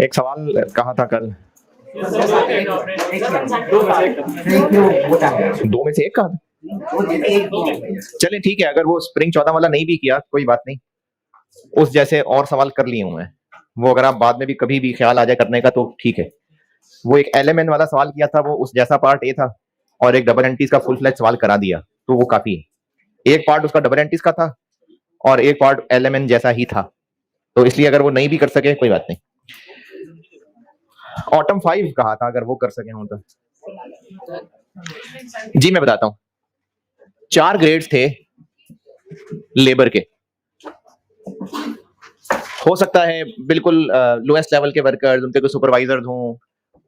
एक सवाल कहा था कल, दो में से एक कहा था। चले ठीक है, अगर वो स्प्रिंग 14 वाला नहीं भी किया कोई बात नहीं, उस जैसे और सवाल कर लिए हूं मैं, वो अगर आप बाद में भी कभी भी ख्याल आ जाए करने का तो ठीक है। वो एक एलएमएन वाला सवाल किया था, वो उस जैसा पार्ट ए था, और एक डबल एंटीज का फुल फ्लैश सवाल करा दिया, तो वो काफी है। एक पार्ट उसका डबल एंटीज का था और एक पार्ट एलएमएन जैसा ही था, तो इसलिए अगर वो नहीं भी कर सके कोई बात नहीं। ऑटम 5 कहा था, अगर वो कर सके हो तो। जी मैं बताता हूं, 4 ग्रेड्स थे लेबर के। हो सकता है बिल्कुल लोएस्ट लेवल के वर्कर्स, उनके कोई सुपरवाइजर हों,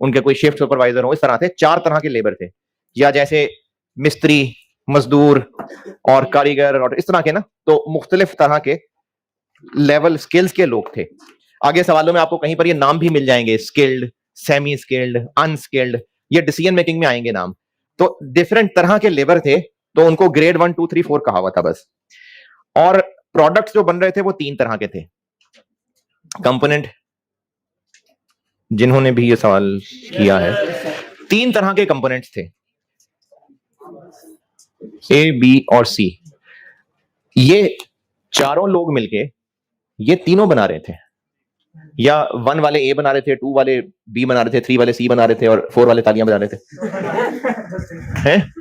उनके कोई शिफ्ट सुपरवाइजर हो, इस तरह थे। 4 तरह के लेबर थे, या जैसे मिस्त्री, मजदूर और कारीगर और इस तरह के ना, तो मुख्तलिफ तरह के लेवल स्किल्स के लोग थे। आगे सवालों में आपको कहीं पर ये नाम भी मिल जाएंगे, स्किल्ड, सेमी स्किल्ड, अनस्किल्ड, ये डिसीजन मेकिंग में आएंगे नाम। तो डिफरेंट तरह के लेबर थे, तो उनको ग्रेड 1 2 3 4 कहा हुआ था बस। और प्रोडक्ट्स जो बन रहे थे वो 3 तरह के थे। कंपोनेंट, जिन्होंने भी ये सवाल किया है, 3 तरह के कंपोनेंट्स थे, ए बी और सी। ये चारों लोग मिलके ये तीनों बना रहे थे, या 1 वाले ए बना रहे थे, 2 वाले बी बना रहे थे, 3 वाले सी बना रहे थे और 4 वाले तालियां बजा रहे थे हैं?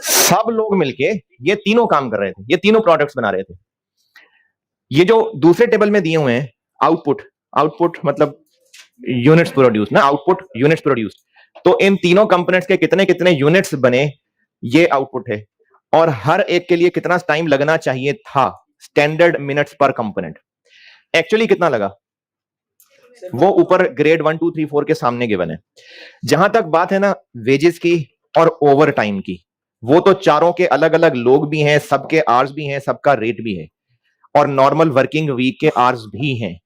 सब लोग मिलके ये तीनों काम कर रहे थे, ये तीनों प्रोडक्ट्स बना रहे थे। ये जो दूसरे टेबल में दिए हुए हैं, आउटपुट, आउटपुट मतलब यूनिट्स प्रोड्यूस ना, आउटपुट यूनिट्स प्रोड्यूस, तो इन तीनों कंपोनेंट्स के कितने कितने यूनिट्स बने, ये आउटपुट है। और हर एक के लिए कितना टाइम लगना चाहिए था, स्टैंडर्ड मिनट्स पर कंपोनेंट। एक्चुअली कितना लगा वो ऊपर ग्रेड 1 2 3 4 के सामने गिवन है। जहां तक बात है ना वेजेस की और ओवर टाइम की, वो तो चारों के अलग अलग लोग भी हैं, सबके आवर्स भी हैं, सबका रेट भी है, और नॉर्मल वर्किंग वीक के आवर्स भी हैं।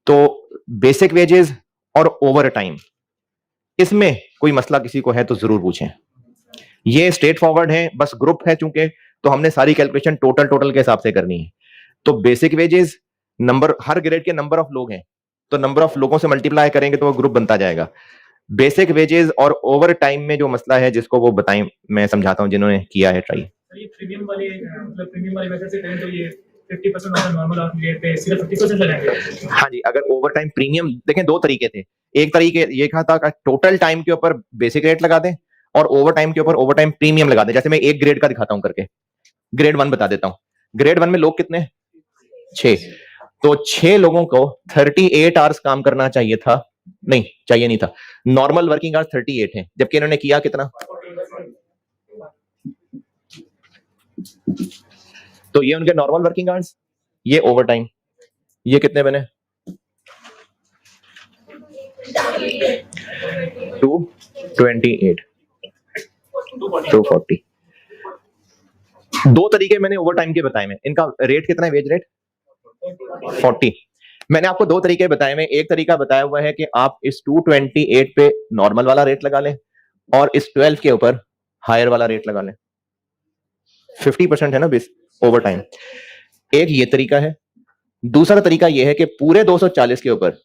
तो बेसिक वेजेस और ओवर टाइम, इसमें कोई मसला किसी को है तो जरूर पूछें। ये स्ट्रेट फॉरवर्ड है, बस ग्रुप है चूंकि, तो हमने सारी कैलकुलेशन टोटल के हिसाब से करनी है। तो बेसिक वेजेस, नंबर, हर ग्रेड के नंबर ऑफ लोग हैं, तो नंबर ऑफ लोगों से मल्टीप्लाई करेंगे तो वो ग्रुप बनता जाएगा। बेसिक वेजेस और ओवर टाइम में जो मसला है, जिसको वो बताएं, मैं समझाता हूं जिन्होंने किया है ट्राई। प्रीमियम वाले मतलब प्रीमियम वाले मेथड से करें तो ये 50% ऑफ नॉर्मल आप रेट पे सिर्फ 50% लगाएंगे। हाँ जी, अगर ओवर टाइम प्रीमियम देखें, 2 तरीके थे। एक तरीके ये कहा था कि टोटल टाइम के ऊपर बेसिक रेट लगा दें और ओवर टाइम के ऊपर ओवर टाइम प्रीमियम लगा दें। जैसे मैं एक ग्रेड का दिखाता हूं करके, ग्रेड 1 बता देता हूं। ग्रेड 1 में लोग कितने, 6, तो 6 लोगों को 38 आवर्स काम करना चाहिए था, नहीं चाहिए नहीं था, नॉर्मल वर्किंग आवर्स 38 है, जबकि इन्होंने किया कितना, तो ये उनके नॉर्मल वर्किंग आवर्स, ये ओवर टाइम, ये कितने बने 228 240। 2 तरीके मैंने ओवर टाइम के बताए में, इनका रेट कितना है, वेज रेट 40। मैंने आपको 2 तरीके बताए में, एक तरीका बताया हुआ है कि आप इस 228 पे नॉर्मल वाला रेट लगा लें और इस 12 के ऊपर हायर वाला रेट लगा लें, 50% है ना बेस ओवर टाइम। एक ये तरीका है। दूसरा तरीका यह है कि पूरे 240 के ऊपर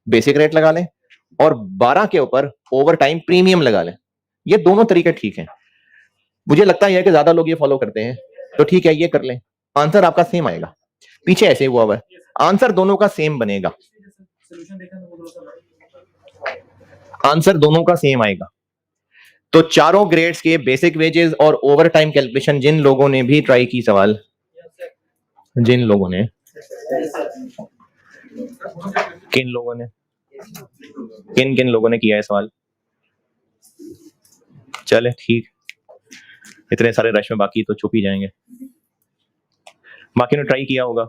बेसिक रेट लगा लें और 12 के ऊपर ओवर टाइम प्रीमियम लगा लें। ये दोनों तरीके ठीक हैं। मुझे लगता है कि ज्यादा लोग ये फॉलो करते हैं, तो ठीक है ये कर लें, आंसर आपका सेम आएगा। पीछे ऐसे हुआ हुआ है, आंसर दोनों का सेम बनेगा, आंसर दोनों का सेम आएगा। तो चारों ग्रेड्स के बेसिक वेजेस और ओवर टाइम कैलकुलेशन जिन लोगों ने भी ट्राई की सवाल, जिन लोगों ने, किन लोगों ने, किन किन लोगों ने किया है सवाल, चले ठीक, इतने सारे रश में बाकी तो छुप ही जाएंगे, बाकी ने ट्राई किया होगा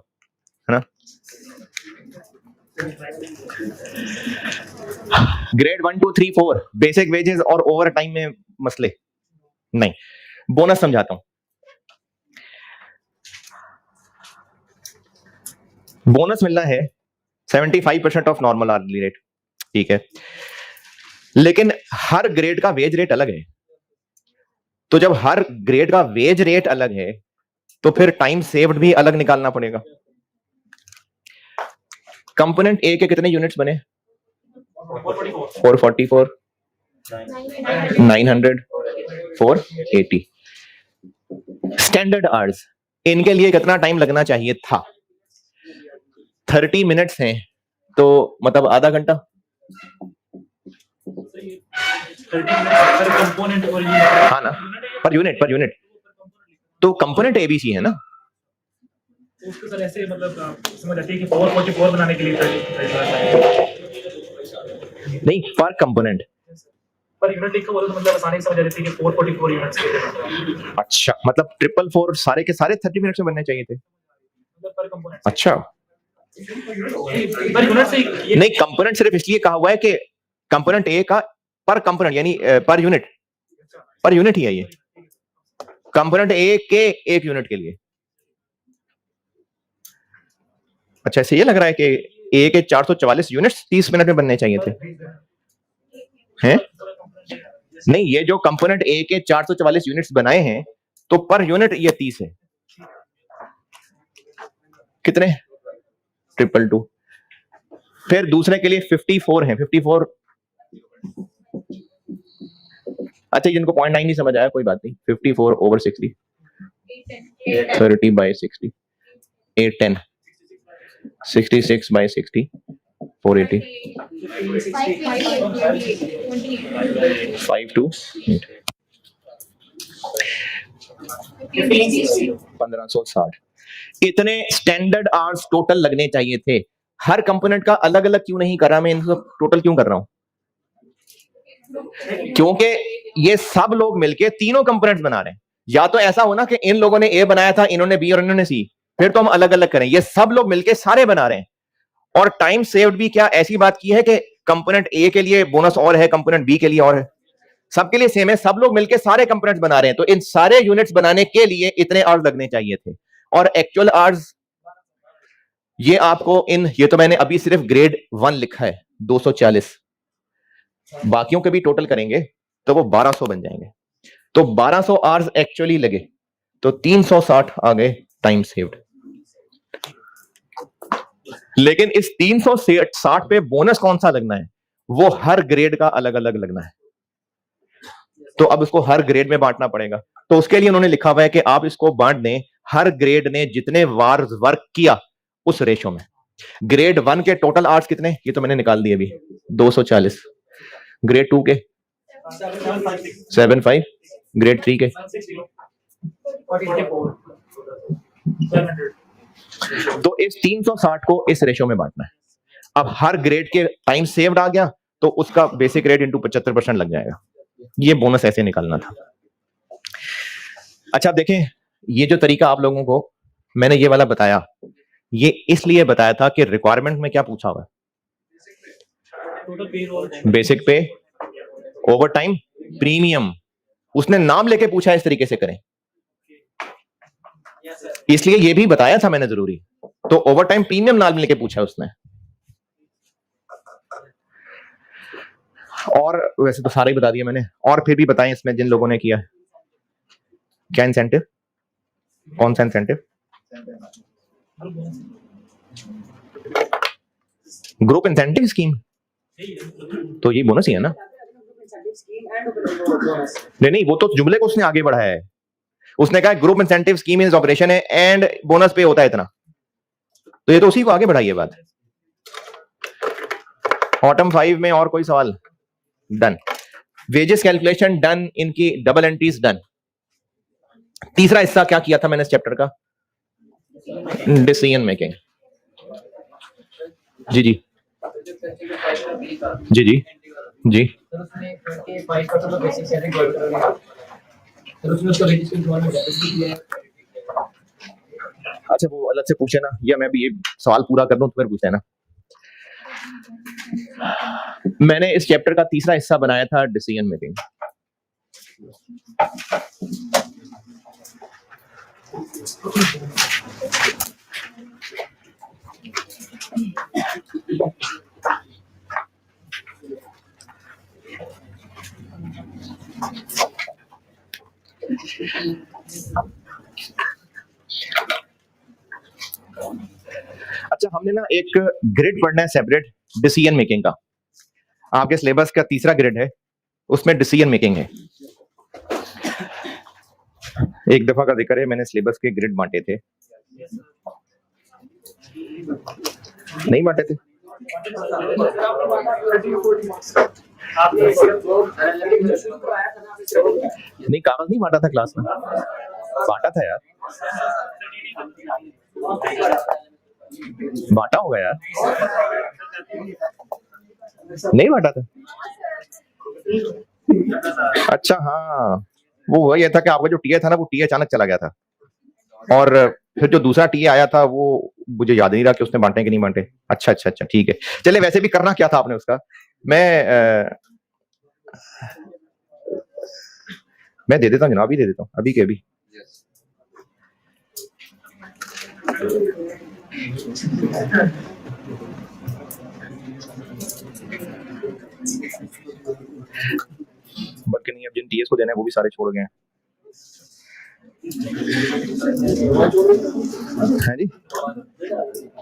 है ना। ग्रेड 1 2 3 4 बेसिक वेजेस और ओवर टाइम में मसले नहीं। बोनस समझाता हूं, बोनस मिलना है 75% ऑफ नॉर्मल आवर्ली रेट, ठीक है, लेकिन हर ग्रेड का वेज रेट अलग है। तो जब हर ग्रेड का वेज रेट अलग है तो फिर टाइम सेव्ड भी अलग निकालना पड़ेगा। कंपोनेंट ए के कितने यूनिट्स बने? 444 444, 900, 480। स्टैंडर्ड आवर्स, इनके लिए कितना टाइम लगना चाहिए था? 30 मिनट्स हैं, तो मतलब आधा घंटा। 30 मिनट पर कंपोनेंट और ये हाँ ना, पर यूनिट तो कंपोनेंट एबीसी है ना। उसको सर ऐसे मतलब समझ आती है कि 444 बनाने के लिए 30 नहीं, पर कंपोनेंट। पर यूनिट लिखा हुआ तो मतलब आसानी से समझ आ जाती है कि 444 यूनिट्स के थे अच्छा, मतलब 444 सारे के सारे 30 मिनट्स में बनने चाहिए थे। मतलब पर कंपोनेंट। अच्छा, पर यूनिट से ये नहीं, कंपोनेंट सिर्फ इसलिए कहा हुआ है कि कंपोनेंट ए का पर कंपोनेंट यानी पर यूनिट ही है ये। कंपोनेंट ए के एक यूनिट के लिए। अच्छा, ऐसे ये लग रहा है कि ए के 444 यूनिट्स 30 मिनट में बनने चाहिए थे हैं? नहीं, ये जो कंपोनेंट ए के 444 यूनिट्स बनाए हैं, तो पर यूनिट ये 30 है। कितने? 222। फिर दूसरे के लिए 54 है, 54। अच्छा, जिनको 0.9 नहीं समझ आया कोई बात नहीं। 54 over 60, 30 by 60, 810, 66 by 60, 480, 5 to 8, 1560। इतने स्टैंडर्ड आवर्स टोटल लगने चाहिए थे। हर कंपोनेंट का अलग अलग क्यों नहीं कर रहा मैं, इनको टोटल क्यों कर रहा हूं? क्योंकि ये सब लोग मिलके तीनों कंपोनेंट्स बना रहे हैं। या तो ऐसा हो ना कि इन लोगों ने ए बनाया था, इन्होंने बी और इन्होंने सी, फिर तो हम अलग अलग करें। ये सब लोग मिलके सारे बना रहे हैं। और टाइम सेव्ड भी क्या ऐसी बात की है कि कंपोनेंट ए के लिए बोनस और है, कंपोनेंट बी के लिए और है, सबके लिए सेम है। सब लोग मिलके सारे कंपोनेंट्स बना रहे हैं, तो इन सारे यूनिट्स बनाने के लिए इतने आवर्स लगने चाहिए थे। और एक्चुअल आवर्स ये आपको ये तो मैंने अभी सिर्फ ग्रेड 1 लिखा है 240, बाकियों के भी टोटल करेंगे तो वो 1200 बन जाएंगे। तो 1200 आवर्स एक्चुअली लगे, तो 360 आ गए टाइम सेव्ड। लेकिन इस 360 पे बोनस कौन सा लगना है, वो हर ग्रेड का अलग अलग लगना है। तो अब इसको हर ग्रेड में बांटना पड़ेगा। तो उसके लिए उन्होंने लिखा हुआ है कि आप इसको बांट दें हर ग्रेड ने जितने वार वर्क किया उस रेशो में। ग्रेड 1 के टोटल आवर्स कितने, ये तो मैंने निकाल दिए अभी, 240। ग्रेड 2 के 75, ग्रेड 3 के 700। तो इस 360 को इस रेशो में बांटना है। अब हर ग्रेड के टाइम सेव्ड आ गया, तो उसका बेसिक रेट इंटू 75% लग जाएगा। ये बोनस ऐसे निकालना था। अच्छा, देखें, ये जो तरीका आप लोगों को मैंने ये वाला बताया, ये इसलिए बताया था कि रिक्वायरमेंट में क्या पूछा हुआ है, बेसिक पे, ओवर टाइम, प्रीमियम। उसने नाम लेके पूछा है, इस तरीके से करें, इसलिए ये भी बताया था मैंने जरूरी। तो ओवर टाइम प्रीमियम नाम लेके पूछा है उसने। और वैसे तो सारे ही बता दिए मैंने, और फिर भी बताएं इसमें जिन लोगों ने किया। क्या इंसेंटिव, कौन सा इंसेंटिव? ग्रुप इंसेंटिव स्कीम, तो ये बोनस ही है ना। नहीं, वो तो जुमले को उसने आगे बढ़ाया है। उसने कहा group incentive scheme is operation है एंड बोनस पे होता है इतना, तो ये तो उसी को आगे बढ़ाई है बात। ऑटम 5 में और कोई सवाल? डन। वेजेस कैलकुलेशन डन, इनकी डबल एंट्रीज डन। तीसरा हिस्सा क्या किया था मैंने इस चैप्टर का? Decision making. जी जी जी जी जी। अच्छा, वो अलग से पूछे ना, या मैं भी ये सवाल पूरा कर दूं तो फिर पूछे ना। मैंने इस चैप्टर का तीसरा हिस्सा बनाया था डिसीजन मेकिंग। अच्छा, अच्छा, हमने ना एक ग्रिड पढ़ना है सेपरेट डिसीजन मेकिंग का। आपके सिलेबस का तीसरा ग्रिड है, उसमें डिसीजन मेकिंग है। एक दफा का जिक्र है, मैंने सिलेबस के ग्रिड बांटे थे, नहीं बांटे थे? नहीं, कागज नहीं बांटा था क्लास में, बांटा था यार, बांटा होगा यार, नहीं बांटा था? अच्छा हाँ, वो हुआ ये था कि आपका जो टीए था ना, वो टीए अचानक चला गया था, और फिर जो दूसरा टीए आया था वो मुझे याद नहीं रहा कि उसने बांटे कि नहीं बांटे। अच्छा अच्छा अच्छा, ठीक है। चलिए, वैसे भी करना क्या था आपने उसका, मैं दे देता हूँ जनाब, ही दे देता हूँ अभी के अभी। बल्कि नहीं, अब जिन टीएस को देना है वो भी सारे छोड़ गए हैं। है जी,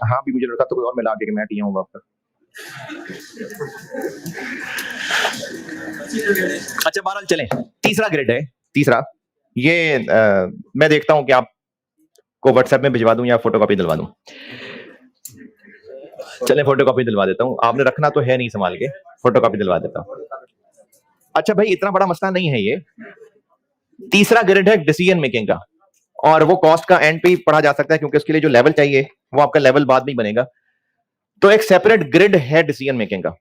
हाँ भी मुझे लगा तो कोई और मिला के मैं टीए हूँ आपका। अच्छा, बहरहाल चलें, तीसरा ग्रेड है, तीसरा ये मैं देखता हूं कि आपको व्हाट्सएप में भिजवा दूं या फोटोकॉपी दिलवा दूं। चलें, फोटोकॉपी दिलवा देता हूं, आपने रखना तो है नहीं संभाल के, फोटोकॉपी दिलवा देता हूं। अच्छा भाई, इतना बड़ा मसला नहीं है ये। तीसरा ग्रेड है डिसीजन मेकिंग का, और वो कॉस्ट का एंड पे ही पढ़ा जा सकता है, क्योंकि उसके लिए जो लेवल चाहिए वो आपका लेवल बाद में बनेगा। तो एक सेपरेट ग्रिड है डिसीजन मेकिंग का,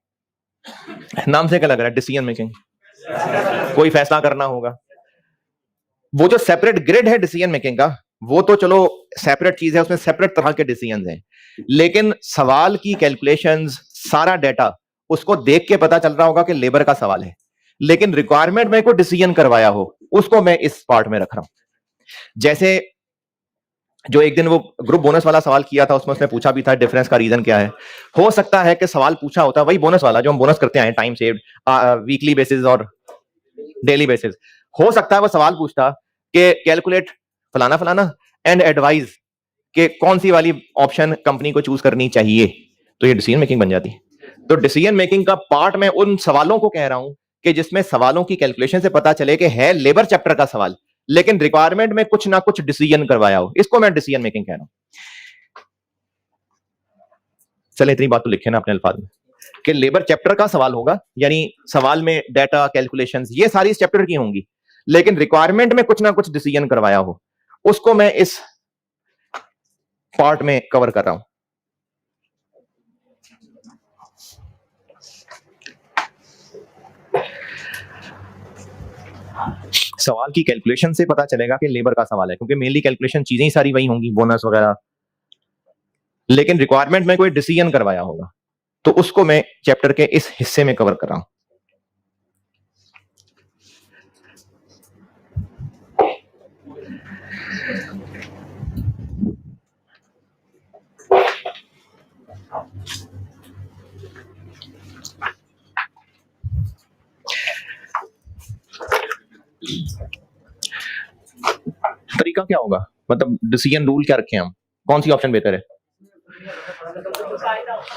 नाम से क्या लग रहा है, डिसीजन मेकिंग, कोई फैसला करना होगा। वो जो सेपरेट ग्रिड है डिसीजन मेकिंग का, वो तो चलो सेपरेट चीज है, उसमें सेपरेट तरह के डिसीजन हैं, लेकिन सवाल की कैलकुलेशंस, सारा डेटा उसको देख के पता चल रहा होगा कि लेबर का सवाल है, लेकिन रिक्वायरमेंट में कोई डिसीजन करवाया हो, उसको मैं इस पार्ट में रख रहा हूं। जैसे जो एक दिन वो ग्रुप बोनस वाला सवाल किया था, उसमें उसने पूछा भी था डिफरेंस का रीजन क्या है। हो सकता है कि सवाल पूछा होता वही बोनस वाला जो हम बोनस करते हैं टाइम सेव्ड वीकली बेसिस और डेली बेसिस, हो सकता है वो सवाल पूछता कि कैलकुलेट फलाना फलाना एंड एडवाइज कि कौन सी वाली ऑप्शन कंपनी को चूज करनी चाहिए, तो ये डिसीजन मेकिंग बन जाती है। तो डिसीजन मेकिंग का पार्ट में उन सवालों को कह रहा हूं कि जिसमें सवालों की कैलकुलेशन से पता चले कि है लेबर चैप्टर का सवाल, लेकिन रिक्वायरमेंट में कुछ ना कुछ डिसीजन करवाया हो, इसको मैं डिसीजन मेकिंग कह रहा हूं। चले, इतनी बात तो लिखे ना अपने अल्फाज में कि लेबर चैप्टर का सवाल होगा, यानी सवाल में डाटा कैलकुलेशंस ये सारी इस चैप्टर की होंगी, लेकिन रिक्वायरमेंट में कुछ ना कुछ डिसीजन करवाया हो, उसको मैं इस पार्ट में कवर कर रहा हूं। सवाल की कैलकुलेशन से पता चलेगा कि लेबर का सवाल है, क्योंकि मेनली कैलकुलेशन चीजें ही सारी वही होंगी, बोनस वगैरह, लेकिन रिक्वायरमेंट में कोई डिसीजन करवाया होगा, तो उसको मैं चैप्टर के इस हिस्से में कवर कर रहा हूं। तरीका क्या होगा, मतलब डिसीजन रूल क्या रखें हम, कौन सी ऑप्शन बेहतर है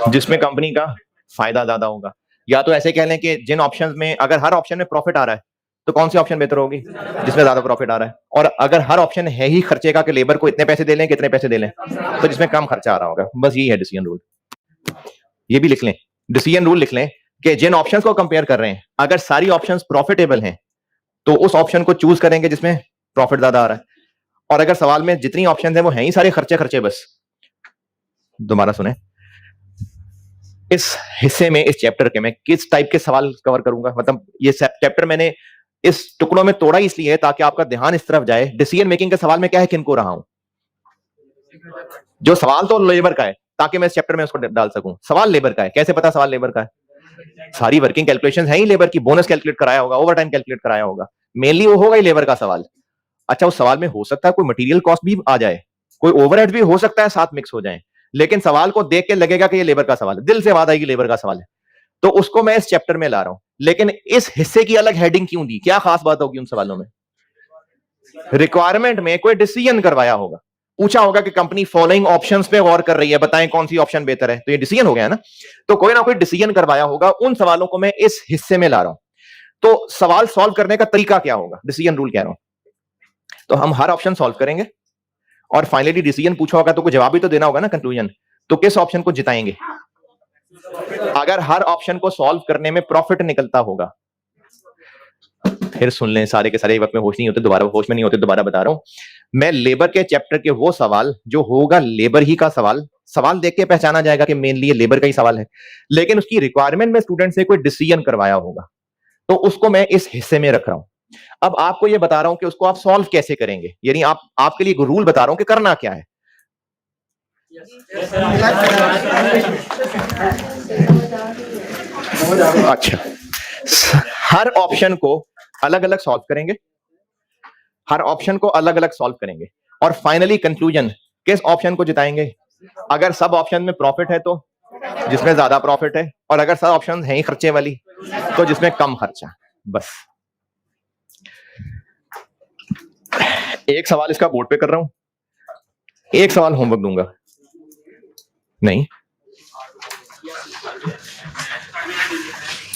जिसमें कंपनी का फायदा ज्यादा होगा, या तो ऐसे कह लें कि जिन ऑप्शंस में अगर हर ऑप्शन में प्रॉफिट आ रहा है तो कौन सी ऑप्शन बेहतर होगी, जिसमें ज्यादा प्रॉफिट आ रहा है, और अगर हर ऑप्शन है ही खर्चे का कि लेबर को इतने पैसे दे लें कितने पैसे दे लें, तो जिसमें कम खर्चा आ रहा होगा। बस यही है डिसीजन रूल। ये भी लिख लें, डिसीजन रूल लिख लें कि जिन ऑप्शंस को कंपेयर कर रहे हैं, अगर सारी ऑप्शंस प्रॉफिटेबल हैं तो उस ऑप्शन को चूज करेंगे जिसमें प्रॉफिट ज्यादा आ रहा है, और अगर सवाल में जितनी ऑप्शन है वो हैं ही सारे खर्चे खर्चे बस। दोबारा सुने, इस हिस्से में, इस चैप्टर के मैं किस टाइप के सवाल कवर करूंगा, मतलब ये चैप्टर मैंने इस टुकड़ों में तोड़ा इसलिए है ताकि आपका ध्यान इस तरफ जाए डिसीजन मेकिंग के सवाल में क्या है, किनको रहा हूं। जो सवाल तो लेबर का है, ताकि मैं इस चैप्टर में उसको डाल सकूं। सवाल लेबर का है, कैसे पता सवाल लेबर का है, सारी वर्किंग कैलकुलेशन है ही लेबर की, बोनस कैलकुलेट कराया होगा, ओवर टाइम कैलकुलेट कराया होगा, मेनली वो होगा ही लेबर का सवाल। अच्छा, उस सवाल में हो सकता है कोई मटेरियल कॉस्ट भी आ जाए, कोई ओवरहेड भी हो सकता है साथ मिक्स हो जाए, लेकिन सवाल को देख के लगेगा कि ये लेबर का सवाल है, दिल से बात आएगी लेबर का सवाल है, तो उसको मैं इस चैप्टर में ला रहा हूं। लेकिन इस हिस्से की अलग हेडिंग क्यों दी, क्या खास बात होगी उन सवालों में? रिक्वायरमेंट में कोई डिसीजन करवाया होगा, पूछा होगा कि कंपनी फॉलोइंग ऑप्शंस पे गौर कर रही है, बताएं कौन सी ऑप्शन बेहतर है, तो ये डिसीजन हो गया ना। तो कोई ना कोई डिसीजन करवाया होगा, उन सवालों को मैं इस हिस्से में ला रहा हूं। तो सवाल सॉल्व करने का तरीका क्या होगा, डिसीजन रूल कह रहा हूं। तो हम हर ऑप्शन सॉल्व करेंगे और फाइनली डिसीजन पूछा होगा तो कोई जवाब भी तो देना होगा ना, कंक्लूजन। तो किस ऑप्शन को जिताएंगे? अगर हर ऑप्शन को सॉल्व करने में प्रॉफिट निकलता होगा, फिर सुन लें सारे के सारे, एक वक्त में होश नहीं होते, दोबारा होश में नहीं होते, दोबारा बता रहा हूं मैं। लेबर के चैप्टर के वो सवाल जो होगा लेबर ही का सवाल देख के पहचाना जाएगा कि मेनली ये लेबर का ही सवाल है, लेकिन उसकी रिक्वायरमेंट में स्टूडेंट से कोई डिसीजन करवाया होगा, तो उसको मैं इस हिस्से में रख रहा हूं। अब आपको ये बता रहा हूं कि उसको आप सॉल्व कैसे करेंगे, यानी आपके लिए रूल बता रहा हूं कि करना क्या है। अच्छा, हर ऑप्शन को अलग अलग सॉल्व करेंगे, हर ऑप्शन को अलग अलग सॉल्व करेंगे और फाइनली कंक्लूजन किस ऑप्शन को जिताएंगे। अगर सब ऑप्शन में प्रॉफिट है तो जिसमें ज्यादा प्रॉफिट है, और अगर सब ऑप्शन है ही खर्चे वाली तो जिसमें कम खर्चा। बस एक सवाल इसका बोर्ड पे कर रहा हूं, एक सवाल होमवर्क दूंगा। नहीं,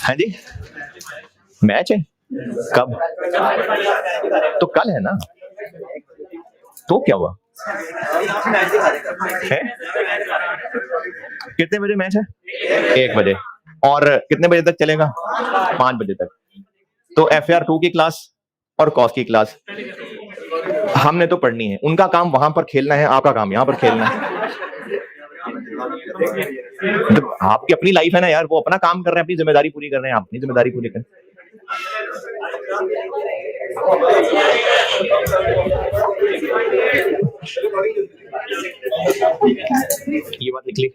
हाँ जी, मैच है कब? तो कल है ना, तो क्या हुआ है? कितने बजे मैच है? 1 बजे। और कितने बजे तक चलेगा? 5 बजे तक। तो FAR 2 की क्लास और कॉस की क्लास हमने तो पढ़नी है। उनका काम वहां पर खेलना है, आपका काम यहां पर खेलना है। तो आपकी अपनी लाइफ है ना यार, वो अपना काम कर रहे हैं, अपनी जिम्मेदारी पूरी कर रहे हैं, आप अपनी जिम्मेदारी पूरी करें। ये बात निकली।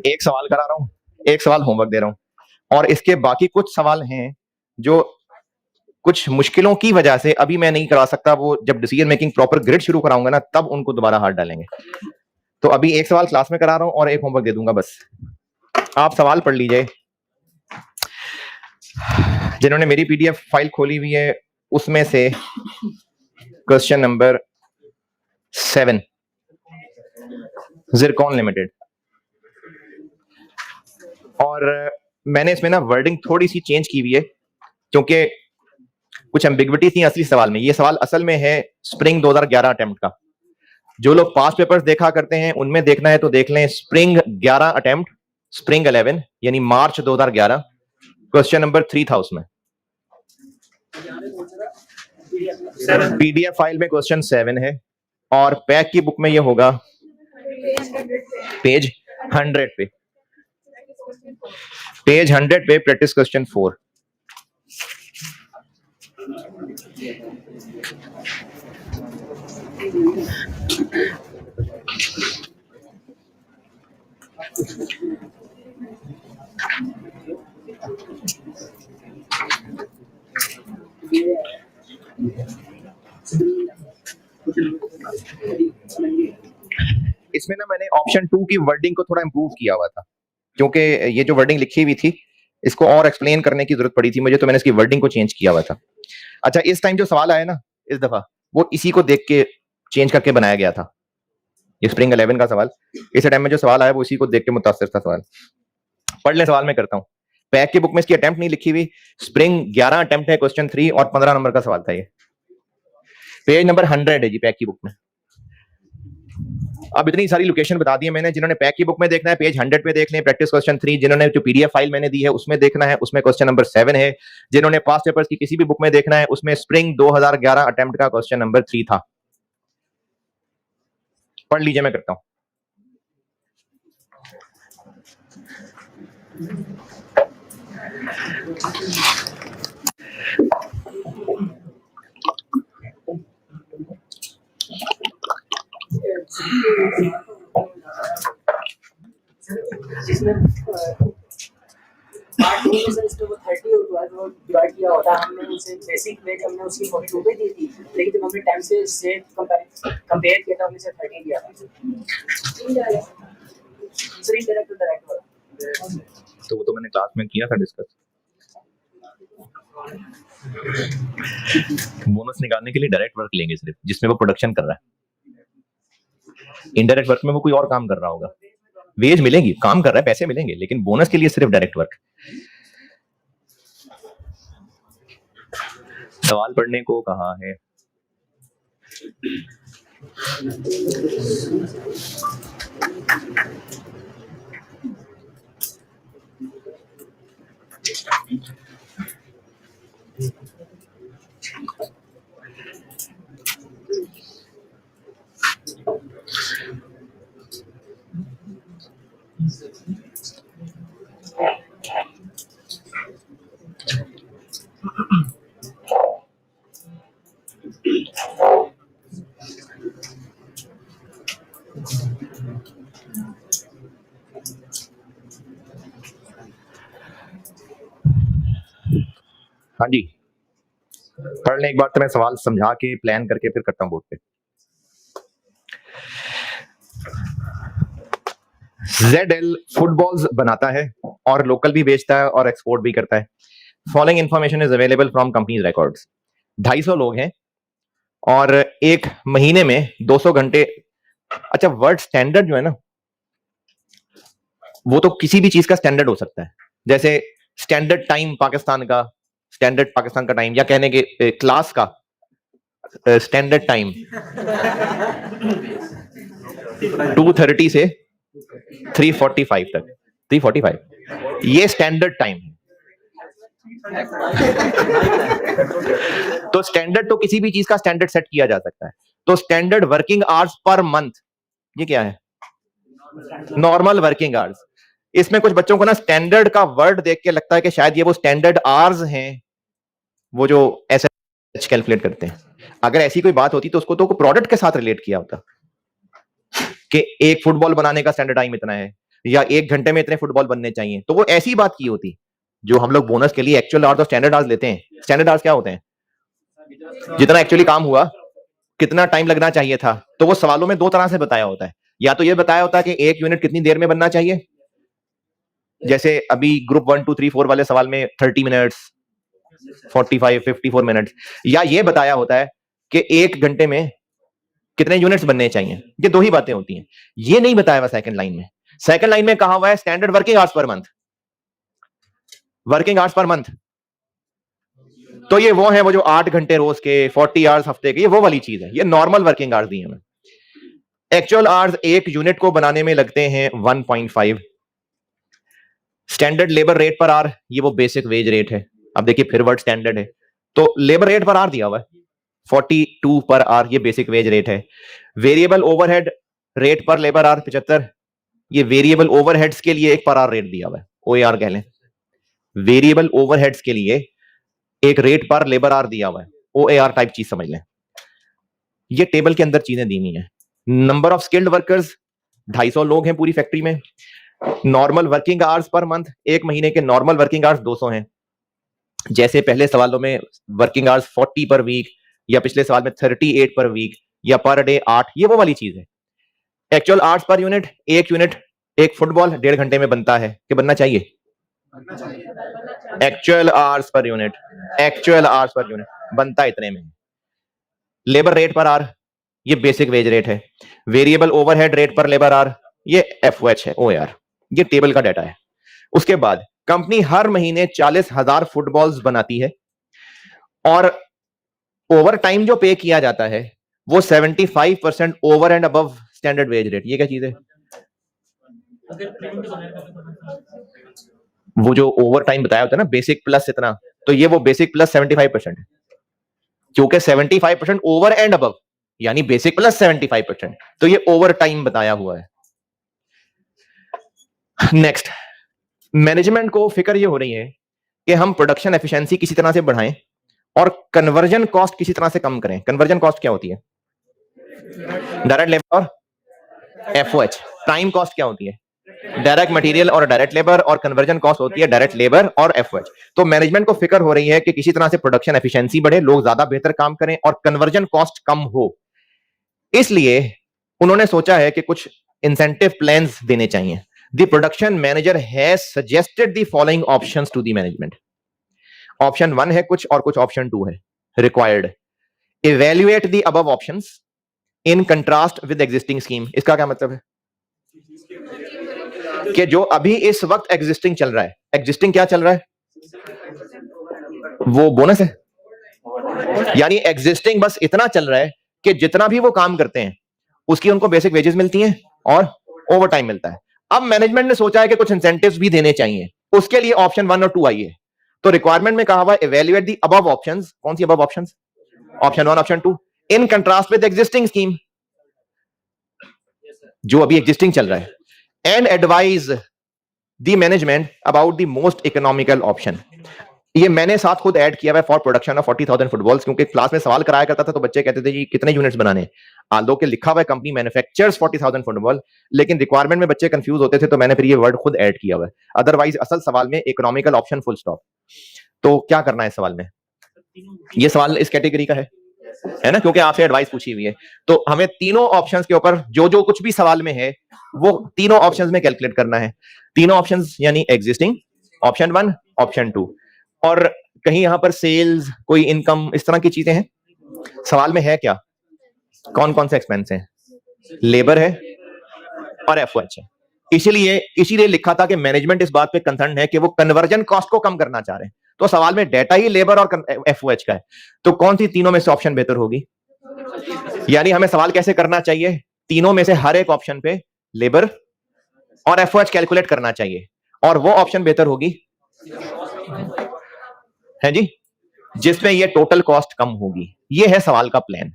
एक सवाल करा रहा हूं, एक सवाल होमवर्क दे रहा हूं, और इसके बाकी कुछ सवाल हैं जो कुछ मुश्किलों की वजह से अभी मैं नहीं करा सकता। वो जब डिसीजन मेकिंग प्रॉपर ग्रिड शुरू कराऊंगा ना, तब उनको दोबारा हाथ डालेंगे। तो अभी एक सवाल क्लास में करा रहा हूं और एक होमवर्क दे दूंगा। बस आप सवाल पढ़ लीजिए। जिन्होंने मेरी PDF फाइल खोली हुई है उसमें से क्वेश्चन नंबर 7, जिरकॉन लिमिटेड। और मैंने इसमें ना वर्डिंग थोड़ी सी चेंज की हुई है क्योंकि कुछ एम्बिग्विटी थी असली सवाल में। ये सवाल असल में है स्प्रिंग 2011 अटेम्प्ट का। जो लोग पास्ट पेपर्स देखा करते हैं उनमें देखना है तो देख लें। स्प्रिंग 11 अटेम्प्ट, स्प्रिंग 11 यानी मार्च 2011, क्वेश्चन नंबर 3 था उसमें। PDF फाइल में क्वेश्चन 7 है और पैक की बुक में ये होगा पेज 100 पे, पेज 100 पे प्रैक्टिस क्वेश्चन 4। इसमें ना मैंने ऑप्शन 2 की वर्डिंग को थोड़ा इंप्रूव किया हुआ था क्योंकि ये जो वर्डिंग लिखी हुई थी इसको और एक्सप्लेन करने की जरूरत पड़ी थी मुझे, तो मैंने इसकी वर्डिंग को चेंज किया हुआ था। अच्छा, इस टाइम जो सवाल आया ना इस दफा, वो इसी को देख के चेंज करके बनाया गया था। ये स्प्रिंग 11 का सवाल, इस टाइम में जो सवाल आया वो इसी को देख के मुतासिर था सवाल। पढ़ ले सवाल मैं करता हूँ। पैक की बुक में इसकी अटेम्प्ट नहीं लिखी हुई। स्प्रिंग 11 अटेम्प्ट है, क्वेश्चन 3 और 15 नंबर का सवाल था ये। पेज नंबर 100 है जी पैक की बुक में। अब इतनी सारी लोकेशन बता दी है मैंने। जिन्होंने पैक की बुक में देखना है पेज 100 पे देख लें, प्रैक्टिस क्वेश्चन 3। जिन्होंने जो PDF फाइल मैंने दी है उसमें देखना है, उसमें क्वेश्चन नंबर 7 है। जिन्होंने पास्ट पेपर्स की किसी भी बुक में देखना है उसमें स्प्रिंग 2011 अटेम्प्ट का क्वेश्चन नंबर 3 था। पढ़ लीजिए, मैं करता हूं। जिसमें पार्ट 2 में सर इसमें वो 30 और 12 वो डिवाइड किया होता है। हमने उसे बेसिक में हमने उसकी 42 पे दी थी, लेकिन जब हमने टाइम से कंपेयर किया था हमने सिर्फ 30 दिया था सर। इनडायरेक्ट डायरेक्ट वाला तो वो तो मैंने क्लास में किया था डिस्कस। बोनस निकालने के लिए डायरेक्ट वर्क लेंगे सिर्फ, जिसमें वो प्रोडक्शन कर रहा है। इनडायरेक्ट वर्क में वो कोई और काम कर रहा होगा, वेज मिलेगी, काम कर रहा है, पैसे मिलेंगे, लेकिन बोनस के लिए सिर्फ डायरेक्ट वर्क। सवाल पढ़ने को कहा है। हाँ जी, पढ़ लें एक बार, तो मैं सवाल समझा के प्लान करके फिर करता हूं बोर्ड पे। ZL फुटबॉल्स बनाता है और लोकल भी बेचता है और एक्सपोर्ट भी करता है। Following information is available from companies records. 250 लोग हैं और एक महीने में 200 घंटे। अच्छा, वर्ड स्टैंडर्ड जो है ना, वो तो किसी भी चीज का स्टैंडर्ड हो सकता है। जैसे स्टैंडर्ड टाइम पाकिस्तान का, स्टैंडर्ड पाकिस्तान का टाइम, या कहने के क्लास का स्टैंडर्ड टाइम 2:30 से 3:45 तक, 3:45 ये स्टैंडर्ड टाइम है। तो स्टैंडर्ड, तो किसी भी चीज का स्टैंडर्ड सेट किया जा सकता है। तो standard working hours per month, ये क्या है? Normal working hours. इसमें कुछ बच्चों को ना स्टैंडर्ड का वर्ड देख के लगता है कि शायद ये वो स्टैंडर्ड आवर्स हैं, वो जो एसएच कैलकुलेट करते हैं। अगर ऐसी कोई बात होती तो उसको तो प्रोडक्ट के साथ रिलेट किया होता कि एक फुटबॉल बनाने का स्टैंडर्ड टाइम इतना है, या 1 घंटे में इतने फुटबॉल बनने चाहिए, तो वो ऐसी बात की होती। जो हम लोग बोनस के लिए एक्चुअल आवर्स और स्टैंडर्ड आवर्स लेते हैं। स्टैंडर्ड आवर्स क्या होते हैं? जितना एक्चुअली काम हुआ, कितना टाइम लगना चाहिए था। तो वो सवालों में 2 तरह से बताया होता है। या तो ये बताया होता है कि 1 यूनिट कितनी देर में बनना चाहिए, जैसे अभी ग्रुप 1 2 3 4 वाले सवाल में 30 मिनट्स, 45 54 मिनट्स। या ये बताया होता है कि 1 घंटे में कितने यूनिट्स बनने चाहिए। ये 2 ही बातें होती हैं। ये नहीं बताया हुआ सेकंड लाइन में। सेकंड लाइन में कहा हुआ है standard working hours per month. Working hours per month, तो ये वो है, वो जो 8 घंटे रोज के, 40 आवर्स हफ्ते के, ये वो वाली चीज है। ये नॉर्मल वर्किंग आवर्स दी है। एक्चुअल आवर्स 1 यूनिट को बनाने में लगते हैं 1.5। Standard labour rate per hour, ये वो बेसिक वेज रेट है। अब देखिए फिर वर्ड स्टैंडर्ड है, तो लेबर रेट पर आवर दिया हुआ है 42 पर आवर, ये बेसिक वेज रेट है। वेरिएबल ओवरहेड रेट पर लेबर आवर 75, ये वेरिएबल ओवरहेड्स के लिए एक पर आवर रेट दिया हुआ है, OAR कह लें। वेरिएबल ओवरहेड्स के लिए एक रेट पर लेबर आवर दिया हुआ है, OAR टाइप चीज समझ लें। ये टेबल के अंदर चीजें दी हुई हैं। नंबर ऑफ स्किल्ड वर्कर्स 250 लोग हैं पूरी फैक्ट्री में। Normal working hours per month, एक महीने के नॉर्मल वर्किंग आवर्स 200 हैं। जैसे पहले सवालों में वर्किंग आवर्स 40 पर वीक, या पिछले सवाल में 38 पर वीक, या पर डे 8, ये वो वाली चीज है। Actual hours per unit, 1 unit, एक फुटबॉल 1.5 घंटे में बनता है कि बनना चाहिए? Actual hours per unit, actual hours per unit बनता इतने में। लेबर रेट पर आवर, ये बेसिक वेज रेट है। वेरिएबल ओवरहेड रेट पर लेबर आवर, ये FOH है, OAR। ये टेबल का डाटा है। उसके बाद कंपनी हर महीने 40,000 फुटबॉल्स बनाती है और ओवर टाइम जो पे किया जाता है वो 75% over and above standard wage rate. ये क्या चीज है? वो जो ओवर टाइम बताया होता है ना, बेसिक प्लस इतना, तो ये वो बेसिक प्लस 75% है, क्योंकि 75% ओवर एंड अबव, यानी बेसिक प्लस 75%, तो ये ओवर टाइम बताया हुआ है। नेक्स्ट, मैनेजमेंट को फिक्र ये हो रही है कि हम प्रोडक्शन एफिशिएंसी किसी तरह से बढ़ाएं और कन्वर्जन कॉस्ट किसी तरह से कम करें। कन्वर्जन कॉस्ट क्या होती है? डायरेक्ट लेबर और FOH। टाइम कॉस्ट क्या होती है? डायरेक्ट मटेरियल और डायरेक्ट लेबर, और कन्वर्जन कॉस्ट होती है डायरेक्ट लेबर और FOH। तो मैनेजमेंट को फिक्र हो रही है कि किसी तरह से प्रोडक्शन एफिशिएंसी बढ़े, लोग ज्यादा बेहतर काम करें और कन्वर्जन कॉस्ट कम हो। इसलिए उन्होंने सोचा है कि कुछ इंसेंटिव प्लान्स देने चाहिए। The production manager has suggested the following options to the management. Option 1 है कुछ और कुछ ऑप्शन 2 है required. Evaluate the above options in contrast with existing scheme. इसका क्या मतलब है कि जो अभी इस वक्त एग्जिस्टिंग चल रहा है, एग्जिस्टिंग क्या चल रहा है, वो बोनस है। यानी एग्जिस्टिंग बस इतना चल रहा है कि जितना भी वो काम करते हैं उसकी उनको बेसिक वेजेस मिलती हैं और ओवर टाइम मिलता है। अब मैनेजमेंट ने सोचा है कि कुछ इंसेंटिव्स भी देने चाहिए, उसके लिए ऑप्शन 1 और 2 आई है। तो रिक्वायरमेंट में कहा हुआ इवैल्यूएट द अबव ऑप्शंस। कौन सी above options? Option 1 option 2 in contrast with existing scheme, जो अभी एग्जिस्टिंग चल रहा है, and advise the management about the most economical option. ये मैंने साथ खुद ऐड किया है फॉर प्रोडक्शन ऑफ 40,000 फुटबॉल्स, क्योंकि क्लास में सवाल कराया करता था तो बच्चे कहते थे जी कितने यूनिट्स बनाने, आल्दो के लिखा हुआ है कंपनी मैन्युफैक्चर्स 40,000 फुटबॉल, लेकिन रिक्वायरमेंट में बच्चे कंफ्यूज होते थे तो मैंने फिर ये वर्ड खुद ऐड किया हुआ है। अदरवाइज असल सवाल में इकोनॉमिकल ऑप्शन फुल स्टॉप। तो क्या करना है सवाल में? ये सवाल इस कैटेगरी का है ना, क्योंकि आपसे एडवाइस पूछी हुई है। तो हमें तीनों ऑप्शंस के ऊपर जो जो कुछ भी सवाल में है वो तीनों ऑप्शंस में कैलकुलेट करना है। तीनों ऑप्शंस यानी एग्जिस्टिंग, ऑप्शन 1, ऑप्शन 2, और कहीं यहां पर सेल्स, कोई इनकम, इस तरह की चीजें हैं। सवाल में है क्या, कौन कौन से एक्सपेंस हैं? लेबर है और एफओएच है। इसीलिए लिखा था कि मैनेजमेंट इस बात पे कंसर्न है कि वो कन्वर्जन कॉस्ट को कम करना चाह रहे हैं। तो सवाल में डेटा ही लेबर और एफओएच का है, तो कौन सी तीनों में से ऑप्शन बेहतर होगी? यानी हमें सवाल कैसे करना चाहिए? तीनों में से हर एक ऑप्शन पे लेबर और एफओएच कैलकुलेट करना चाहिए, और वो ऑप्शन बेहतर होगी है जी जिसमें ये टोटल कॉस्ट कम होगी। ये है सवाल का प्लान।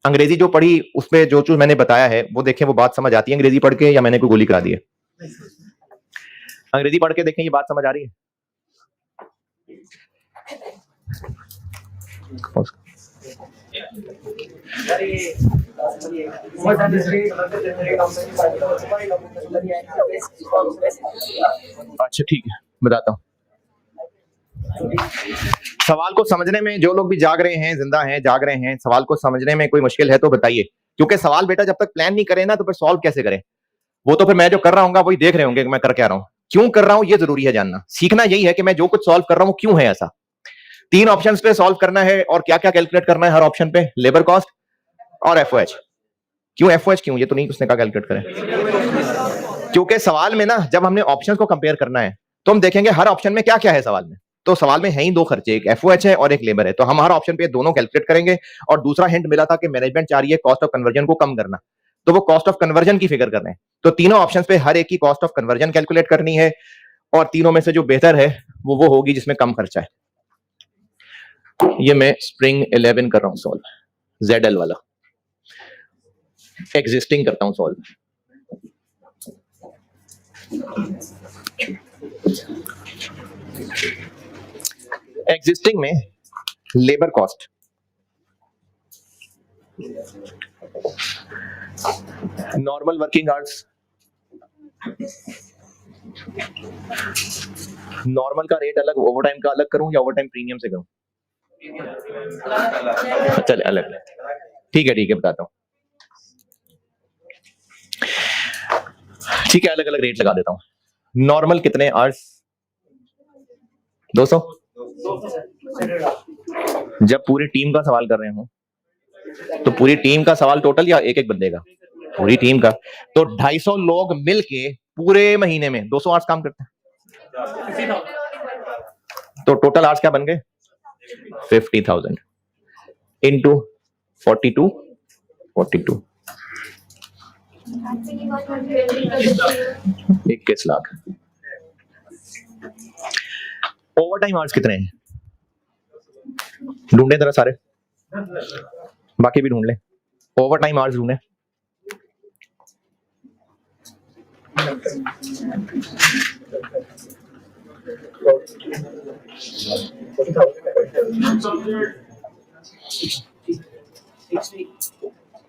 अंग्रेजी जो पढ़ी उसमें जो चीज मैंने बताया है वो देखें, वो बात समझ आती है अंग्रेजी पढ़ के, या मैंने कोई गोली करा दी है? अंग्रेजी पढ़ के देखें, ये बात समझ आ रही है? अच्छा ठीक है, बताता हूं। सवाल को समझने में जो लोग भी जाग रहे हैं, जिंदा हैं, जाग रहे हैं, सवाल को समझने में कोई मुश्किल है तो बताइए, क्योंकि सवाल बेटा जब तक प्लान नहीं करे ना तो फिर सॉल्व कैसे करें? वो तो फिर मैं जो कर रहा हूँ वही देख रहे होंगे कि मैं कर क्या रहा हूँ, क्यों कर रहा हूँ, ये जरूरी है जानना। सीखना यही है कि मैं जो कुछ सॉल्व कर रहा हूँ क्यों है ऐसा। 3 ऑप्शंस पे सॉल्व करना है, और क्या क्या कैलकुलेट करना है हर ऑप्शन पे? लेबर कॉस्ट और एफओएच। क्यों एफओएच? क्यों? ये तो नहीं उसने कहा कैलकुलेट करें, क्योंकि सवाल में ना जब हमने ऑप्शंस को कंपेयर करना है तो हम देखेंगे हर ऑप्शन में क्या क्या है सवाल में। तो सवाल में है ही 2 खर्चे, एक एफओएच है और एक लेबर है, तो हम हर ऑप्शन पे दोनों कैलकुलेट करेंगे। और दूसरा हिंट मिला था कि मैनेजमेंट चाह रही है कॉस्ट ऑफ कन्वर्जन को कम करना, तो वो कॉस्ट ऑफ कन्वर्जन की फिगर कर रहे हैं। तो तीनों ऑप्शंस पे हर एक की कॉस्ट ऑफ कन्वर्जन कैलकुलेट करनी है, और तीनों में से जो बेहतर है वो होगी जिसमें कम खर्चा है। ये मैं स्प्रिंग 11 कर रहा हूं सॉल्व, ZL वाला एग्जिस्टिंग करता हूं सॉल्व। एग्जिस्टिंग में labour cost, normal working hours, normal का रेट अलग, ओवरटाइम का अलग करूं या ओवरटाइम प्रीमियम से करूं? चल अलग, ठीक है बताता हूं। ठीक है, अलग अलग रेट लगा देता हूं। नॉर्मल कितने आवर्स? 200। जब पूरी टीम का सवाल कर रहे हो तो पूरी टीम का सवाल टोटल या एक एक बंदे का? पूरी टीम का। तो 250 लोग मिलके पूरे महीने में 200 आवर्स काम करते हैं, तो टोटल आवर्स क्या बन गए? 50,000 into 42 21 lakh. Over time hours कितने हैं? ढूंढे जरा सारे, बाकी भी ढूंढ ले। ओवर टाइम आवर्स ढूंढे।